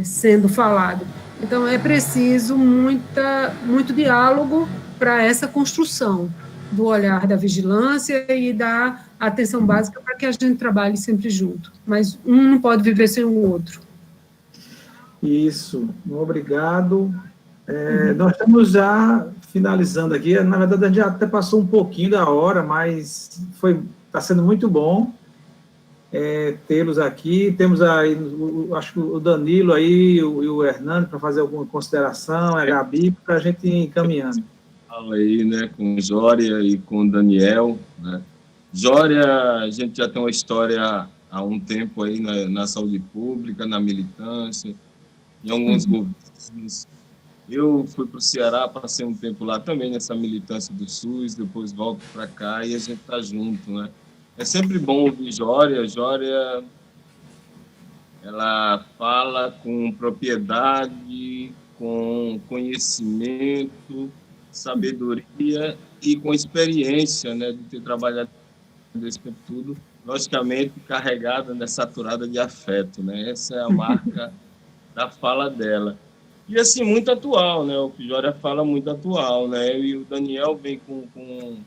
sendo falado. Então, é preciso muito diálogo para essa construção do olhar da vigilância e da atenção básica para que a gente trabalhe sempre junto. Mas um não pode viver sem o outro. Isso, obrigado. Nós estamos já finalizando aqui. Na verdade, a gente já até passou um pouquinho da hora, mas está sendo muito bom tê-los aqui. Temos aí, acho que o Danilo aí e o Hernando para fazer alguma consideração, a Gabi, para a gente ir encaminhando. Fala aí, né, com o Jória e com o Daniel, né? Jória, a gente já tem uma história há um tempo aí na saúde pública, na militância, em alguns governos. Eu fui para o Ceará, passei um tempo lá também nessa militância do SUS, depois volto para cá e a gente está junto, né? É sempre bom ouvir Jória. Jória, ela fala com propriedade, com conhecimento, sabedoria e com experiência, né, de ter trabalhado desse tempo tudo, logicamente carregada, né, saturada de afeto, né? Essa é a marca da fala dela. E assim, muito atual, né? O que Jória fala muito atual, né? E o Daniel vem com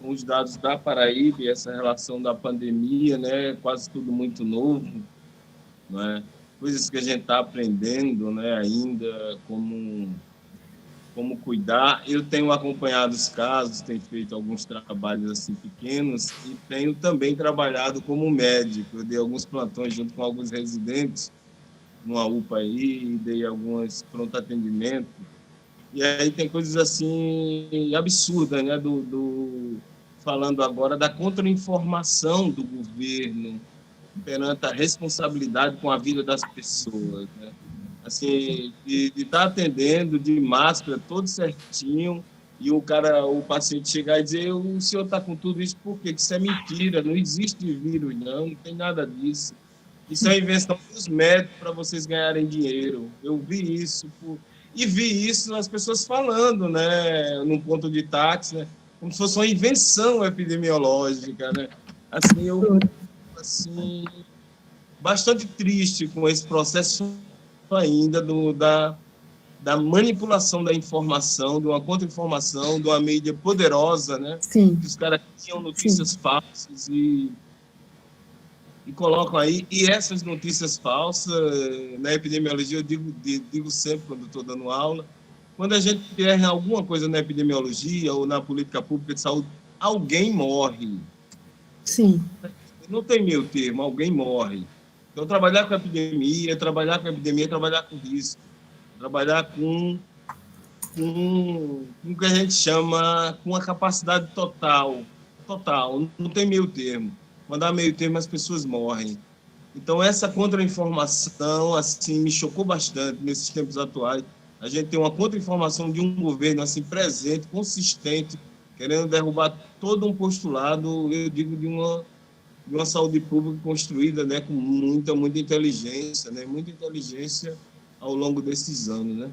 os dados da Paraíba e essa relação da pandemia, né? Quase tudo muito novo, né? Coisas que a gente está aprendendo, né? Ainda como como cuidar. Eu tenho acompanhado os casos, tenho feito alguns trabalhos assim pequenos e tenho também trabalhado como médico. Eu dei alguns plantões junto com alguns residentes numa UPA aí, dei alguns pronto atendimento. E aí tem coisas assim absurdas, né? Falando agora da contra-informação do governo perante a responsabilidade com a vida das pessoas, né? Assim, de estar atendendo de máscara, todo certinho, e o paciente chegar e dizer: o senhor está com tudo isso por quê? Isso é mentira, não existe vírus, não tem nada disso. Isso é invenção dos médicos para vocês ganharem dinheiro. Eu vi isso, e vi isso as pessoas falando, né, num ponto de táxi, né, como se fosse uma invenção epidemiológica, né? Assim, eu assim, bastante triste com esse processo ainda da manipulação da informação, de uma contra-informação, de uma mídia poderosa, né? Sim. Que os caras tinham notícias falsas e colocam aí. E essas notícias falsas, na epidemiologia, eu digo sempre quando estou dando aula, quando a gente erra alguma coisa na epidemiologia ou na política pública de saúde, alguém morre. Sim. Não tem meio termo, alguém morre. Então, trabalhar com epidemia é trabalhar com risco, trabalhar com o que a gente chama com a capacidade total, não tem meio termo. Quando há meio termo, as pessoas morrem. Então, essa contra-informação assim, me chocou bastante nesses tempos atuais. A gente tem uma contra-informação de um governo assim, presente, consistente, querendo derrubar todo um postulado, eu digo, de uma saúde pública construída, né, com muita inteligência, né, muita inteligência ao longo desses anos, né.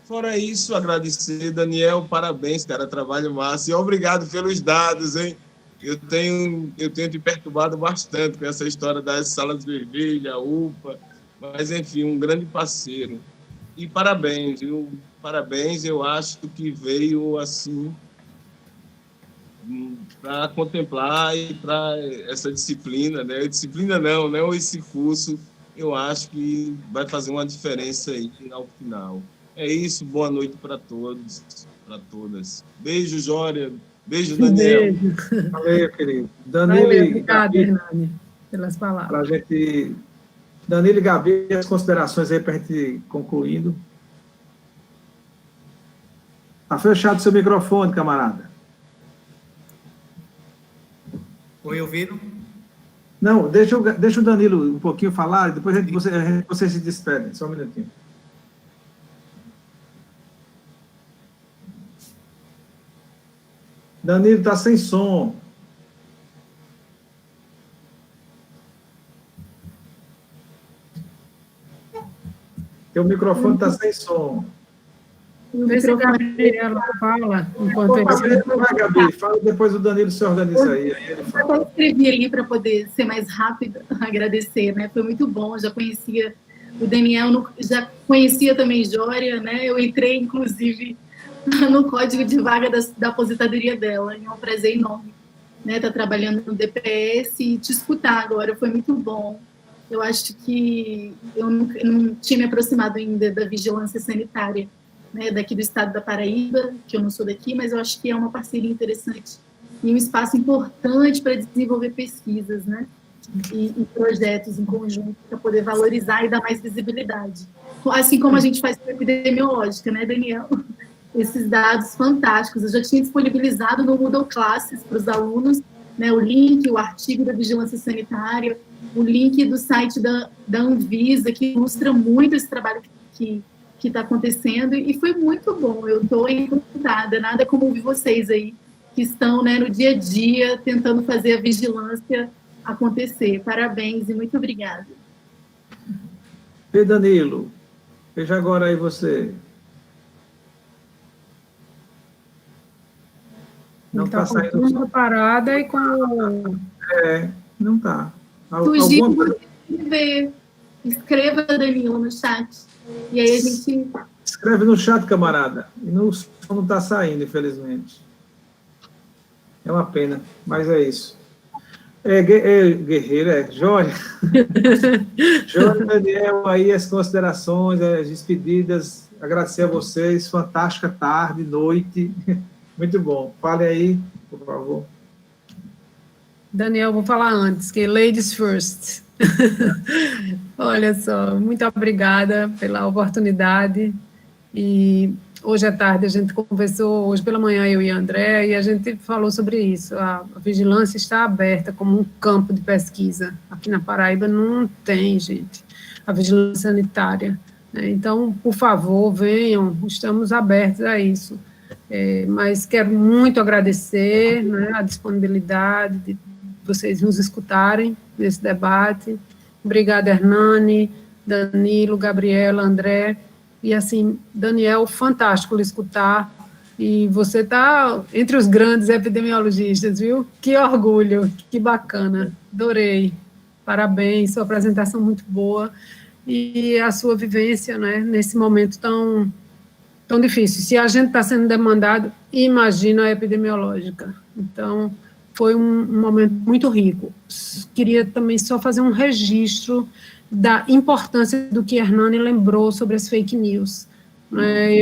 Fora isso, agradecer, Daniel, parabéns, cara, trabalho massa, e obrigado pelos dados, hein. Eu tenho te perturbado bastante com essa história das salas vermelhas, UPA, mas, enfim, um grande parceiro. E parabéns, viu? Parabéns, eu acho que veio, assim, para contemplar e para essa disciplina, né? Disciplina não, né? Esse curso, eu acho que vai fazer uma diferença aí ao final. É isso, boa noite para todos, para todas. Beijo, Jória. Beijo, Daniel. Beijo. Valeu, querido. Obrigada, Hernani, pelas palavras. Para a gente... Danilo e Gabi, as considerações aí para a gente concluindo. Está fechado seu microfone, camarada. Foi ouvido? Não, deixa o Danilo um pouquinho falar, depois vocês se despedem. Só um minutinho. Danilo está sem som. Teu microfone está sem som. Vê se a Gabriela fala enquanto ele... Vai, Gabi, fala, depois o Danilo se organiza aí. Ele fala. Eu escrevi ali para poder ser mais rápida, agradecer, né? Foi muito bom, já conhecia o Daniel, já conhecia também Jória, né? Eu entrei, inclusive, no código de vaga da aposentadoria dela, e é um prazer enorme, né? Estar trabalhando no DPS e te escutar agora, foi muito bom. Eu acho que eu não tinha me aproximado ainda da vigilância sanitária, né, daqui do estado da Paraíba, que eu não sou daqui, mas eu acho que é uma parceria interessante e um espaço importante para desenvolver pesquisas, né, e projetos em conjunto para poder valorizar e dar mais visibilidade. Assim como a gente faz com a epidemiológica, né, Daniel? Esses dados fantásticos. Eu já tinha disponibilizado no Moodle Classes para os alunos, né, o link, o artigo da vigilância sanitária, o link do site da Anvisa, que ilustra muito esse trabalho que está acontecendo, e foi muito bom. Eu estou encantada, nada como ouvir vocês aí, que estão, né, no dia a dia, tentando fazer a vigilância acontecer. Parabéns e muito obrigada. E Danilo, veja agora aí você. Não está saindo uma parada e com... não está. Sugiro ver. Escreva, Danilo, no chat. E aí a gente... Escreve no chat, camarada. E não está saindo, infelizmente. É uma pena, mas é isso. Guerreiro, Jória. Jória, Daniel, aí as considerações, as despedidas, agradecer a vocês, fantástica tarde, noite, muito bom. Fale aí, por favor. Daniel, vou falar antes, que ladies first. Olha só, muito obrigada pela oportunidade, e hoje à tarde a gente conversou, hoje pela manhã eu e a André, e a gente falou sobre isso, a vigilância está aberta como um campo de pesquisa, aqui na Paraíba não tem, gente, a vigilância sanitária, né? Então, por favor, venham, estamos abertos a isso, mas quero muito agradecer, né, a disponibilidade de vocês nos escutarem nesse debate. Obrigada, Hernani, Danilo, Gabriela, André. E, assim, Daniel, fantástico lhe escutar. E você está entre os grandes epidemiologistas, viu? Que orgulho, que bacana. Adorei. Parabéns, sua apresentação muito boa. E a sua vivência, né, nesse momento tão difícil. Se a gente está sendo demandado, imagina a epidemiológica. Então, foi um momento muito rico. Queria também só fazer um registro da importância do que Hernani lembrou sobre as fake news.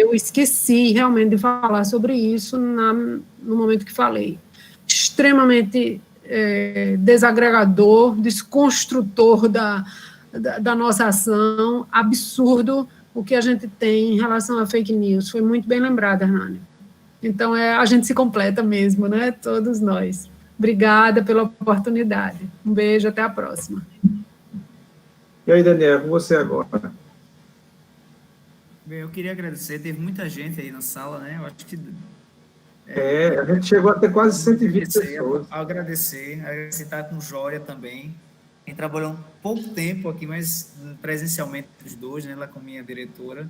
Eu esqueci realmente de falar sobre isso no momento que falei. Extremamente desagregador, desconstrutor da nossa ação, absurdo o que a gente tem em relação a fake news. Foi muito bem lembrado, Hernani. Então, a gente se completa mesmo, né? Todos nós. Obrigada pela oportunidade. Um beijo, até a próxima. E aí, Daniel, com você agora. Bem, eu queria agradecer, teve muita gente aí na sala, né? Eu acho que... a gente chegou a ter quase 120 pessoas. Agradecer estar com o Jória também. Quem trabalhou um pouco tempo aqui, mas presencialmente os dois, né? Ela com minha diretora.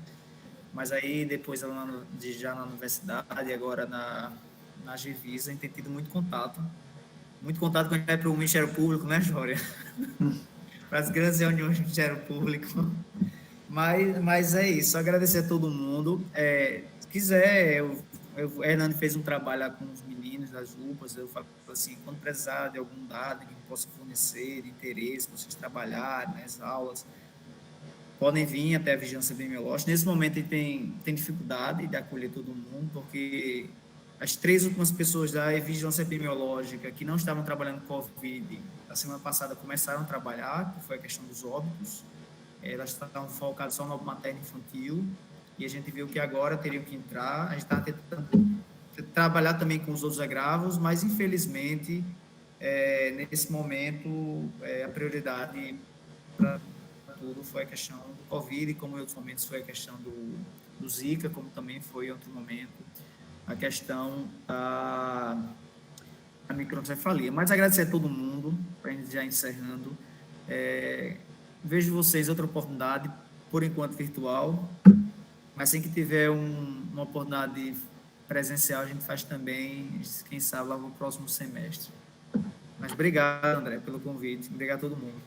Mas aí, depois, ela já na universidade e agora na Gevisa, a gente tem tido muito contato quando a gente vai para o Ministério Público, né, Jória? Para as grandes reuniões do Ministério Público. Mas é isso, agradecer a todo mundo. Se quiser, o Hernani fez um trabalho lá com os meninos das UPAs, eu falo assim, quando precisar de algum dado que possa fornecer, de interesse, vocês trabalharem nas aulas, podem vir até a vigilância epidemiológica. Nesse momento, tem dificuldade de acolher todo mundo, porque as 3 últimas pessoas da vigilância epidemiológica que não estavam trabalhando com Covid, a semana passada começaram a trabalhar, que foi a questão dos óbitos. Elas estavam focadas só no materno infantil, e a gente viu que agora teriam que entrar. A gente está tentando trabalhar também com os outros agravos, mas, infelizmente, nesse momento, a prioridade para tudo foi a questão do Covid, como em outros momentos foi a questão do Zika, como também foi em outro momento a questão da microcefalia. Mas agradecer a todo mundo, para a gente já encerrando. Vejo vocês outra oportunidade, por enquanto virtual, mas assim que tiver uma oportunidade presencial, a gente faz também, quem sabe, lá no próximo semestre. Mas obrigado, André, pelo convite. Obrigado a todo mundo.